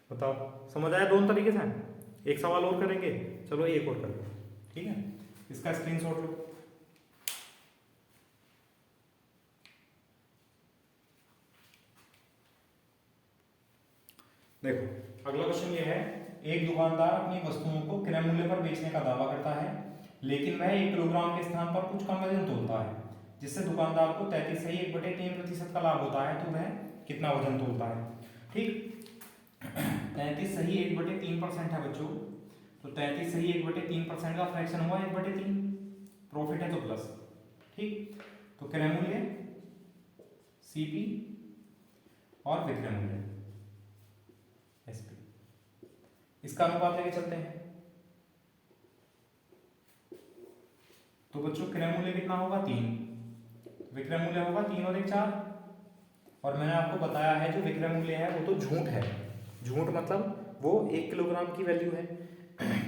बताओ समझ आया? दोनों तरीके से एक सवाल और करेंगे, चलो एक और कर लो। ठीक है, इसका स्क्रीनशॉट लो। देखो अगला क्वेश्चन ये है, एक दुकानदार अपनी वस्तुओं को क्रय मूल्य पर बेचने का दावा करता है, लेकिन वह 1 किलोग्राम के स्थान पर कुछ कम वजन तोलता है, जिससे दुकानदार को 33 सही 1/3% का लाभ होता है। तो वह कितना वजन तोलता है? ठीक, 33 सही 1/3% है बच्चों, तो 33 सही 1/3% का फ्रैक्शन हुआ 1/3, प्रॉफिट है तो प्लस। ठीक, तो क्रय मूल्य सीपी और विक्रय मूल्य एसपी, इसका अनुपात लेके चलते हैं। तो बच्चों क्रय मूल्य कितना होगा, 3, विक्रय मूल्य होगा 3 और 1 4, और मैंने आपको बताया है जो विक्रय मूल्य है वो तो झूठ है, झूठ मतलब वो 1 किलोग्राम की वैल्यू है,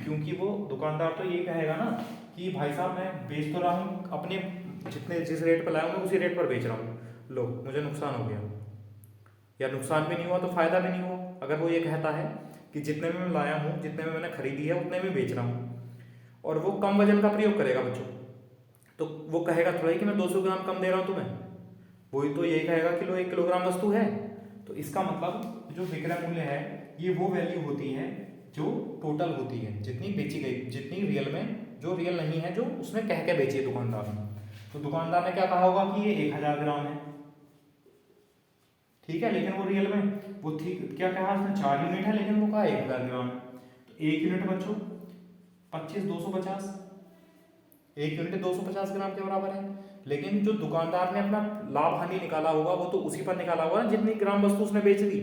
क्योंकि वो दुकानदार तो ये कहेगा ना कि भाई साहब मैं बेच तो रहा हूँ अपने जिस रेट पर लाया हूँ उसी रेट पर बेच रहा हूँ, लो मुझे नुकसान हो गया, या नुकसान भी नहीं हुआ तो फायदा भी नहीं हुआ, अगर वो ये कहता है कि जितने में मैं लाया हूँ, जितने में मैंने खरीदी है उतने में बेच रहा हूँ, और वो कम वजन का प्रयोग करेगा बच्चों, तो वो कहेगा थोड़ा ही कि मैं 200 ग्राम कम दे रहा हूँ तुम्हें, वही तो यही कहेगा कि लो 1 किलोग्राम वस्तु है। तो इसका मतलब जो विक्रय मूल्य है ये वो वैल्यू होती है जो टोटल होती है, जितनी बेची गई, जितनी रियल में, जो रियल नहीं है, जो उसने कह के बेची है दुकानदार ने। तो दुकानदार ने क्या कहा होगा कि ये 1000 ग्राम है, ठीक है, लेकिन वो रियल में वो ठीक क्या कहा उसने, 4 यूनिट है, लेकिन वो कहा 1000 ग्राम है। तो 1 यूनिट बच्चों 25 250, 1 यूनिट 250 ग्राम के बराबर है। लेकिन जो दुकानदार ने अपना लाभ हानि निकाला होगा वो तो उसी पर निकाला होगा जितनी ग्राम वस्तु उसने बेच दी,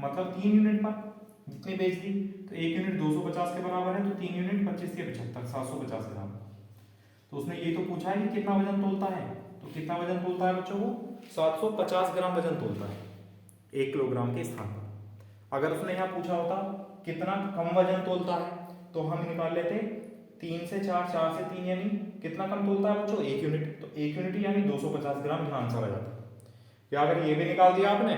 मतलब 3 यूनिट पर जितनी बेच दी। तो 1 यूनिट 250 के बराबर है, तो 3 यूनिट 25 के 75 750 ग्राम। तो उसने ये तो पूछा है कि कितना वजन तोलता है, तो कितना वजन तोलता है बच्चों, वो 750 ग्राम वजन तोलता है 1 किलोग्राम के स्थान पर। अगर उसने यहाँ पूछा होता कितना कम वजन तोलता है, तो हम निकाल लेते 3 से 4, 4 से 3, यानी कितना कम तोलता है बच्चों, 1 यूनिट। तो 1 यूनिट यानी 250 ग्राम, यहाँ आंसर आ जाता है। या अगर ये भी निकाल दिया आपने,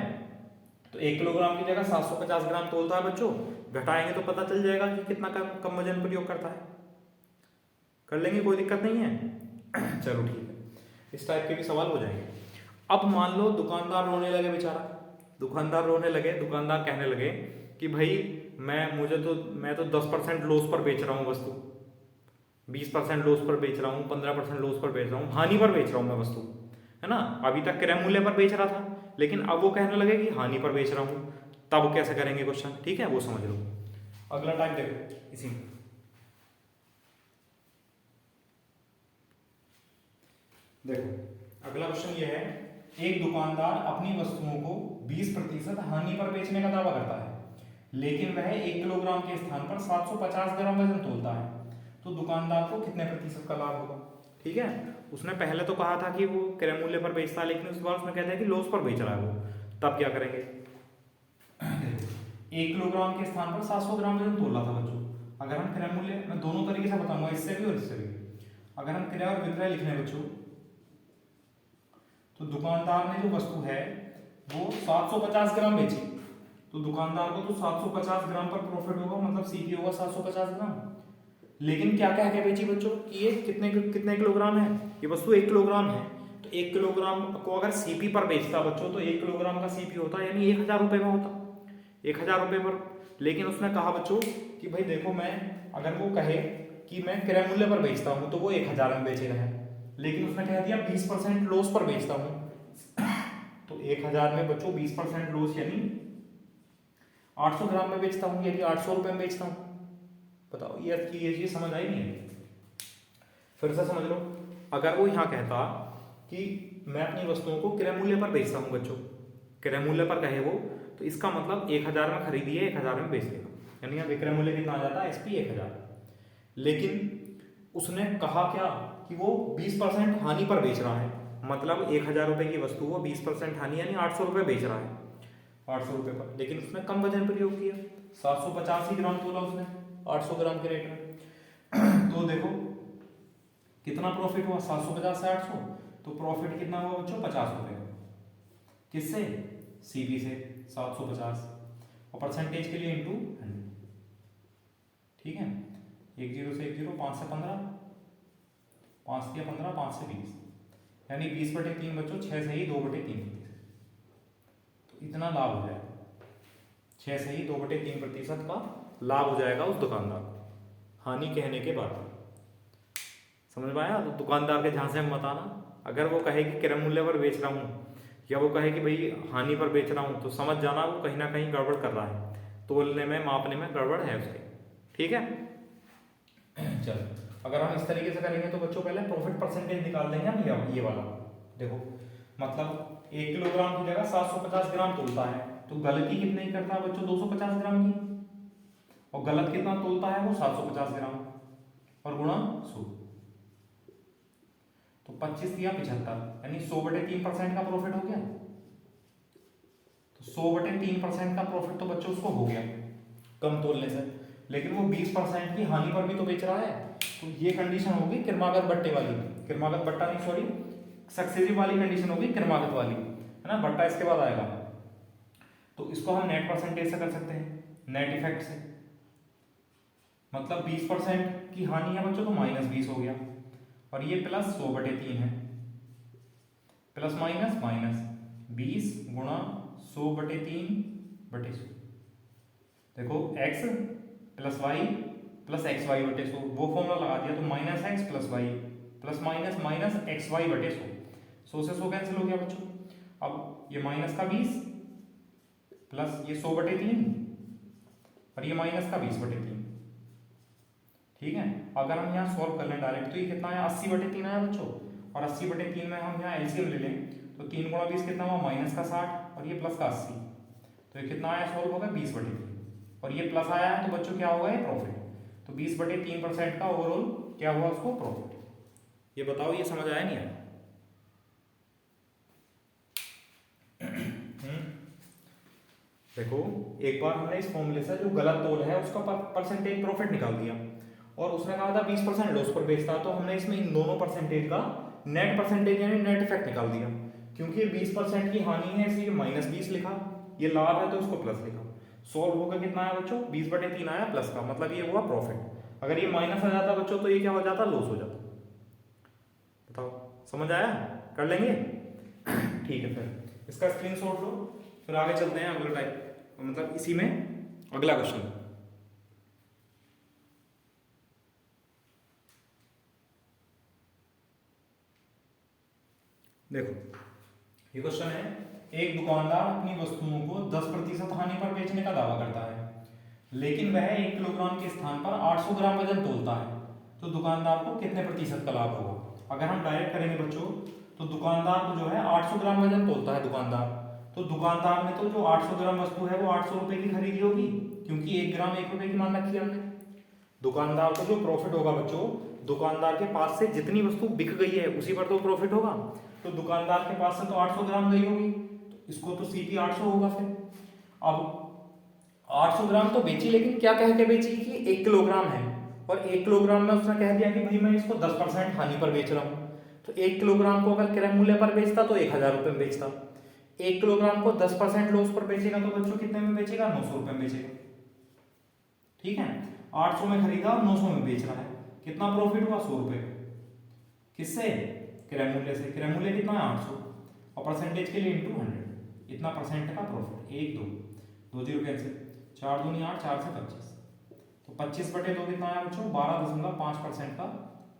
तो 1 किलोग्राम की जगह 750 ग्राम तोलता है बच्चों, घटाएंगे तो पता चल जाएगा कि कितना कम वजन प्रयोग करता है। कर लेंगे, कोई दिक्कत नहीं है। चलो ठीक है, इस टाइप के भी सवाल हो जाएंगे। अब मान लो दुकानदार रोने लगे बेचारा, दुकानदार रोने लगे, दुकानदार कहने लगे कि भाई मैं तो 10% लॉस पर बेच रहा हूँ वस्तु, 20% लॉस पर बेच रहा हूँ, 15% लॉस पर बेच रहा हूँ, हानि पर बेच रहा हूँ मैं वस्तु, है ना। अभी तक क्रय मूल्य पर बेच रहा था, लेकिन अब वो कहने लगे कि हानि पर बेच रहा हूँ। तब कैसे करेंगे क्वेश्चन, ठीक है, वो समझ लो। अगला टाइप देखो इसी में, देखो अगला क्वेश्चन ये है, एक दुकानदार अपनी वस्तुओं को 20% हानि पर बेचने का दावा करता है, लेकिन वह 1 किलोग्राम के स्थान पर 750 ग्राम वजन तोलता है, तो दुकानदार को कितने प्रतिशत का लाभ होगा। ठीक है, उसने पहले तो कहा था कि वो क्रय मूल्य पर बेचता है, लेकिन उसके बाद उसने कहता है कि लॉस पर बेच रहा है वो, तब क्या करेंगे। 1 किलोग्राम के स्थान पर 700 ग्राम वजन तोला था बच्चों। अगर हम क्रय मूल्य, मैं दोनों तरीके से बताऊंगा, इससे भी और इससे भी। अगर हम क्रय और विक्रय लिख रहे हैं बच्चों, तो दुकानदार ने जो वस्तु है वो 750 ग्राम बेची, तो दुकानदार को तो 750 ग्राम पर प्रॉफिट होगा, मतलब सीपी होगा 750 ग्राम। लेकिन क्या क्या क्या बेची बच्चों कि ये कितने किलोग्राम है, ये वस्तु 1 किलोग्राम है, तो 1 किलोग्राम को अगर सीपी पर बेचता बच्चों, तो 1 किलोग्राम का सीपी होता है यानी 1000 रुपये में होता, 1000 रुपये पर। लेकिन उसने कहा बच्चों कि भाई देखो, मैं अगर वो कहे कि मैं क्रय मूल्य पर बेचता हूँ तो वो 1000 में बेचेगा है, लेकिन उसने कह दिया 20% लॉस पर बेचता हूँ, तो 1000 में बच्चों 20% लॉस यानी 800 ग्राम में बेचता हूँ, यानी 800 रुपये में बेचता हूँ। बताओ ये चीज समझ आई नहीं है, फिर से समझ लो। अगर वो यहाँ कहता कि मैं अपनी वस्तुओं को क्रय मूल्य पर बेचता हूँ बच्चों, क्रय मूल्य पर कहे वो, तो इसका मतलब 1000 में खरीदी है, 1000 में बेच देगा, यानी यहाँ विक्रय मूल्य कितना आ जाता है, एसपी 1000। लेकिन उसने कहा क्या कि वो 20% हानि पर बेच रहा है, मतलब 1000 रुपये की वस्तु वो 20% हानि यानी 800 रुपये बेच रहा है, 800 रुपये पर। लेकिन उसने कम वजन प्रयोग किया, 750 ही ग्राम तोला उसने 800 ग्राम के रेट में। तो देखो कितना प्रॉफिट हुआ, 750 से 800, तो प्रॉफिट कितना हुआ बच्चों, 50 रुपये। किससे, सीबी से 750, और परसेंटेज के लिए इंटू 100। ठीक है, 1 0 से 1 0, 5 से 15, 5 से 15, 5 से 20, यानी 20/3 बच्चों, 6 से ही 2/3, तो इतना लाभ हो जाएगा, 6 से ही 2/3% का लाभ हो जाएगा उस दुकानदार को, हानि कहने के बाद। समझ में आया। तो दुकानदार के झांसे में मत आना। अगर वो कहे कि क्रय मूल्य पर बेच रहा हूँ, या वो कहे कि भाई हानि पर बेच रहा हूँ, तो समझ जाना वो कहीं ना कहीं गड़बड़ कर रहा है, तोलने में मापने में गड़बड़ है उसके। ठीक है, चलो अगर हम इस तरीके से करेंगे तो बच्चों पहले प्रॉफिट परसेंटेज निकाल देंगे हम, ये वाला देखो, मतलब 1 किलोग्राम की जगह 750 ग्राम तोलता है, तो गलती कितनी करता है बच्चों, 250 ग्राम की, और गलत कितना तोलता है वो 750 ग्राम, और गुणा 100, तो 25 या 75, यानी 100/3% का प्रॉफिट हो गया। तो 100/3% का प्रॉफिट तो बच्चों उसको हो गया कम तोलने से, लेकिन वो 20% की हानि पर भी तो बेच रहा है, तो ये कंडीशन होगी क्रमागत बट्टे वाली, क्रमागत बट्टा नहीं सॉरी सक्सेसिव वाली कंडीशन होगी, क्रमागत वाली, है ना, बट्टा इसके बाद आएगा। तो इसको हम नेट परसेंटेज से कर सकते हैं, नेट इफेक्ट से। मतलब 20% की हानि है बच्चों तो -20 हो गया, और ये प्लस 100/3 है, प्लस माइनस माइनस 20 गुणा 100/3/100। देखो x plus y plus x y बटे 100, वो फॉर्मूला लगा दिया तो -x plus y plus minus minus x y बटे 100, 100 से 100 कैंसिल हो गया बच्चों। अब ये माइनस का 20 प्लस ये 100/3 और ये माइनस का 20/3। ठीक है, अगर हम यहाँ सॉल्व कर लें डायरेक्ट तो ये कितना आया, 80/3 आया बच्चों। और 80/3 में हम यहाँ एलसीएम ले लें तो 3 गुणा 20 कितना हुआ, माइनस का 60 और ये प्लस का 80, तो ये कितना आया सॉल्व होगा 20/3, और ये प्लस आया है तो बच्चों क्या होगा, ये प्रॉफिट। तो 20/3% का ओवरऑल क्या हुआ उसको, प्रॉफिट। ये बताओ, ये समझ आया नहीं आया? देखो, एक बार हमने इस फॉर्मूले से जो गलत तोल है उसका परसेंटेज प्रॉफिट निकाल दिया, और उसने कहा था 20% लॉस पर बेचता, तो हमने इसमें इन दोनों परसेंटेज का नेट परसेंटेज यानी नेट इफेक्ट निकाल दिया। क्योंकि 20% की हानि है इसलिए -20 लिखा, ये लाभ है तो उसको प्लस लिखा। सॉल्व होकर कितना आया बच्चों, 20/3 आया प्लस का, मतलब ये हुआ प्रॉफिट। अगर ये माइनस आ जाता बच्चों तो ये क्या हो जाता, लॉस हो जाता। बताओ, समझ आया? कर लेंगे? ठीक है, फिर इसका स्क्रीनशॉट लो, फिर आगे चलते हैं अगला टाइप, मतलब इसी में अगला क्वेश्चन। देखो, ये क्वेश्चन है, एक दुकानदार अपनी वस्तुओं को 10% हानि पर बेचने का दावा करता है, लेकिन वह 1 किलोग्राम के स्थान पर 800 ग्राम वजन तोलता है, तो दुकानदार को कितने प्रतिशत का लाभ होगा? अगर हम डायरेक्ट करेंगे बच्चों तो दुकानदार को जो है 800 ग्राम वजन तोलता है दुकानदार, तो दुकानदार ने तो जो 800 ग्राम वस्तु है वो 800 रुपए की खरीदी होगी, क्योंकि 1 ग्राम 1 रुपए की मान रखी है हमने। दुकानदार को जो प्रॉफिट होगा बच्चों, दुकानदार के पास से जितनी वस्तु बिक गई है उसी पर तो प्रॉफिट होगा, तो दुकानदार के पास से तो 800 ग्राम गई होगी, तो इसको तो सीपी 800 होगा। फिर अब 800 ग्राम तो बेची, लेकिन क्या कह के बेची कि 1 किलोग्राम है, और 1 किलोग्राम में उसने कह दिया कि भाई मैं इसको 10% हानि पर बेच रहा हूँ, तो 1 किलोग्राम को अगर क्रय मूल्य पर बेचता तो 1000 रुपये में बेचता, 1 किलोग्राम को 10% लॉस पर बेचेगा तो बच्चों कितने में बेचेगा, 900 रुपये में बेचेगा। ठीक है, 800 में खरीदा और 900 में बेच रहा है, कितना प्रॉफिट हुआ, 100 रुपये। किससे, क्रय मूल्य से। क्रय मूल्य कितना है, 800, और परसेंटेज के लिए इंटू 100, इतना परसेंट का प्रॉफिट। 1 2 0 कैंसिल, 4 दूनी 8, 4 से 25, तो 25/2 कितना आया बच्चों, 12.5% का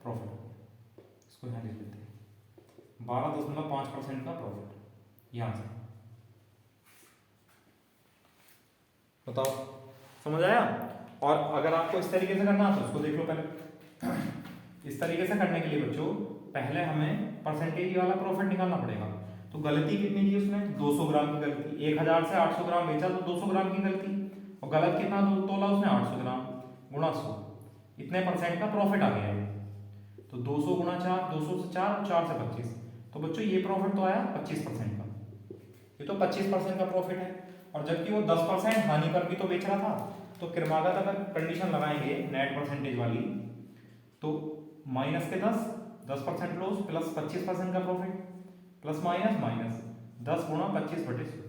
प्रॉफिट। इसको यहाँ लिख लेते हैं, 12.5% का प्रॉफिट यहाँ से। बताओ, समझ आया? और अगर आपको इस तरीके से करना है तो उसको देख लो पहले। इस तरीके से करने के लिए बच्चों पहले हमें परसेंटेज वाला प्रॉफिट निकालना पड़ेगा। तो गलती कितनी की उसने, 200 ग्राम की गलती, 1000 से 800 ग्राम बेचा तो 200 ग्राम की गलती, और गलत कितना तोला उसने, 800 ग्राम गुणा 100, इतने परसेंट का प्रॉफिट आ गया। तो 200 गुणा 4, 200 से 4, 4 से 25, तो बच्चों ये प्रॉफिट तो आया 25% का, ये तो 25% का प्रॉफिट है। और जबकि वो 10% हानि पर भी तो बेच रहा था, तो क्रमागत अगर कंडीशन लगाएंगे नेट परसेंटेज वाली, तो माइनस के 10% लॉस प्लस 25% का प्रॉफिट, प्लस माइनस माइनस 10 गुणा 25/100।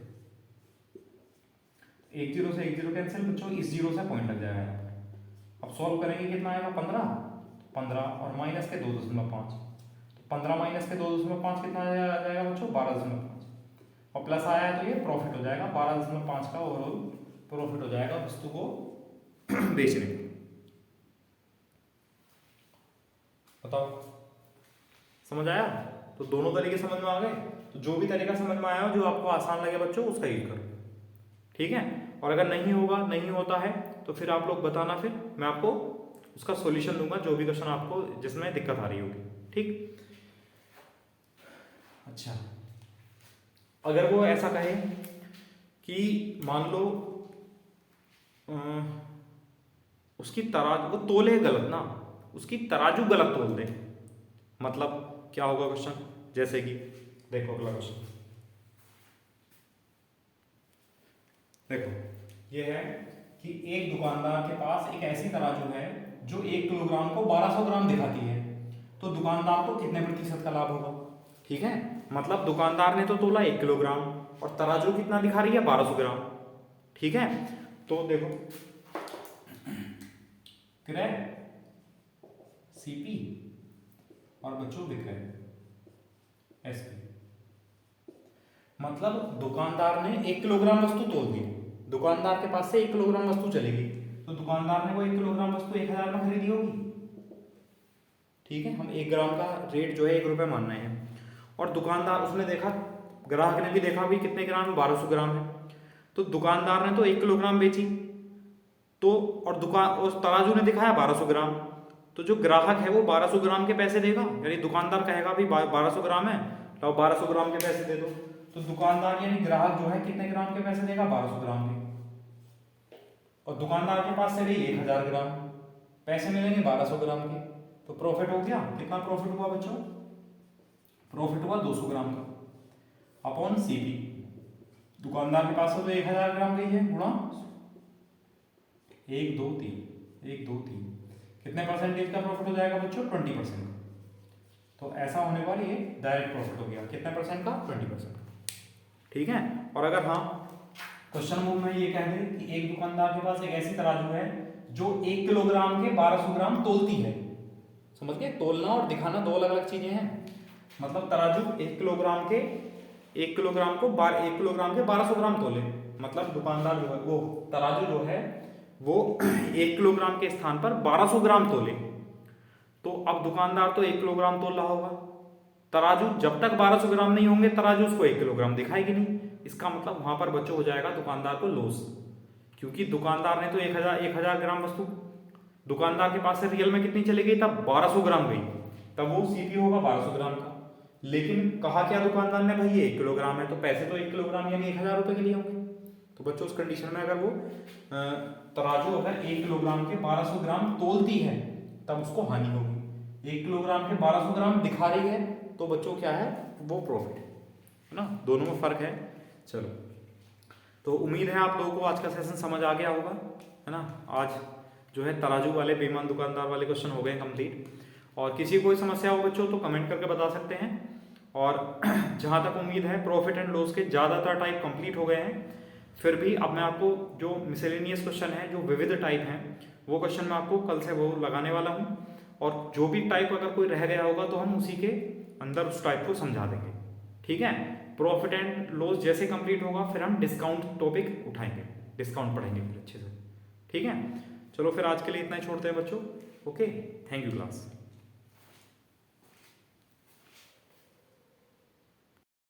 1 0 से 1 0 कैंसिल बच्चों, इस 0 से पॉइंट लग जाएगा यहाँ पर। अब सॉल्व करेंगे, कितना आएगा, 15 और माइनस के 2.5, तो 15 माइनस के 2.5 कितना आ जाएगा बच्चों, 12.5, और प्लस आया है तो ये प्रॉफिट हो जाएगा, 12.5 का ओवरऑल प्रॉफिट हो जाएगा वस्तु को बेचने का। बताओ, समझ आया? तो दोनों तरीके समझ में आ गए। तो जो भी तरीका समझ में आया हो, जो आपको आसान लगे बच्चों, उसका यूज करो। ठीक है, और अगर नहीं होगा, नहीं होता है तो फिर आप लोग बताना, फिर मैं आपको उसका सॉल्यूशन दूंगा, जो भी क्वेश्चन आपको जिसमें दिक्कत आ रही होगी। ठीक, अच्छा, अगर वो ऐसा कहे कि मान लो उसकी तराजू, वो तोले गलत ना, उसकी तराजू गलत तोल दे, मतलब क्या होगा क्वेश्चन, जैसे कि देखो अगला क्वेश्चन, देखो ये है कि एक दुकानदार के पास एक ऐसी तराजू है जो 1 किलोग्राम को 1200 ग्राम दिखाती है, तो दुकानदार को कितने प्रतिशत का लाभ होगा? ठीक है, मतलब दुकानदार ने तो तोला 1 किलोग्राम और तराजू कितना दिखा रही है, 1200 ग्राम, ठीक है, तो देखो क्रय सीपी और बच्चों विक्रय एसपी। मतलब दुकानदार ने 1 किलोग्राम वस्तु तोल दी, दुकानदार के पास से 1 किलोग्राम वस्तु चलेगी, तो दुकानदार ने वो 1 किलोग्राम वस्तु 1000 में खरीदी होगी। ठीक है, हम 1 ग्राम का रेट जो है 1 रुपये मान रहे हैं, और दुकानदार उसने देखा, ग्राहक ने भी देखा भी कितने ग्राम है, 1200 ग्राम है, तो दुकानदार ने तो 1 किलोग्राम बेची, तो और दुकान उस तराजू ने दिखाया 1200 ग्राम, तो जो ग्राहक है वो 1200 ग्राम के पैसे देगा, यानी दुकानदार कहेगा भी 1200 ग्राम है, तो 1200 ग्राम के पैसे दे दो, तो दुकानदार यानी ग्राहक जो है कितने ग्राम के पैसे देगा, 1200 ग्राम के, और दुकानदार के पास से भी 1000 ग्राम पैसे मिलेंगे 1200 ग्राम के, तो प्रॉफिट हो गया, कितना प्रॉफिट हुआ बच्चों, प्रॉफिट हुआ 200 ग्राम का अपॉन सीपी। दुकानदार के पास से तो 1000 ग्राम गई है, गुणा 1 2 3 कितने परसेंटेज का प्रॉफिट हो जाएगा बच्चों, 20%। तो ऐसा होने पर ये डायरेक्ट प्रॉफिट हो गया, कितने परसेंट का, 20%। ठीक है, और अगर हाँ क्वेश्चन बुक में ये कह दे कि एक दुकानदार के पास एक ऐसी तराजू है जो 1 किलोग्राम के 1200 ग्राम तोलती है, समझ गए, तोलना और दिखाना दो अलग अलग चीजें हैं। मतलब तराजू 1 किलोग्राम के 1 किलोग्राम को 1 किलोग्राम के 1200 ग्राम तोले, मतलब दुकानदार जो है वो तराजू जो है वो 1 किलोग्राम के स्थान पर 1200 ग्राम तोले, तो अब दुकानदार तो 1 किलोग्राम तोल रहा होगा, तराजू जब तक 1200 ग्राम नहीं होंगे तराजू उसको 1 किलोग्राम दिखाएगी नहीं, इसका मतलब वहां पर बच्चों हो जाएगा दुकानदार को लॉस, क्योंकि दुकानदार ने तो 1000 ग्राम वस्तु, दुकानदार के पास से रियल में कितनी चली गई, तब 1200 ग्राम गई, तब वो सीपी होगा 1200 ग्राम का, लेकिन कहा क्या दुकानदार ने, भाई ये 1 किलोग्राम है, तो पैसे तो 1 किलोग्राम यानी 1000 रुपए के लिए होंगे। तो बच्चों उस कंडीशन में अगर वो तराजू अगर 1 किलोग्राम के 1200 ग्राम तोलती है तब उसको हानि होगी, 1 किलोग्राम के 1200 ग्राम दिखा रही है तो बच्चों क्या है, वो प्रॉफिट है ना, दोनों में फर्क है। चलो, तो उम्मीद है आप लोगों को आज का सेशन समझ आ गया होगा, है ना। आज जो है तराजू वाले बेईमान दुकानदार वाले क्वेश्चन हो गए कंप्लीट, और किसी कोई समस्या हो बच्चों तो कमेंट करके बता सकते हैं। और जहाँ तक उम्मीद है प्रॉफिट एंड लॉस के ज़्यादातर टाइप कंप्लीट हो गए हैं, फिर भी अब मैं आपको जो मिसलेनियस क्वेश्चन है, जो विविध टाइप हैं, वो क्वेश्चन मैं आपको कल से वो लगाने वाला हूँ, और जो भी टाइप अगर कोई रह गया होगा तो हम उसी के अंदर उस टाइप को समझा देंगे। ठीक है, प्रॉफिट एंड लॉस जैसे कंप्लीट होगा फिर हम डिस्काउंट टॉपिक उठाएंगे, डिस्काउंट पढ़ेंगे फिर अच्छे से। ठीक है, चलो फिर आज के लिए इतना ही छोड़ते हैं बच्चों। Okay, thank you class.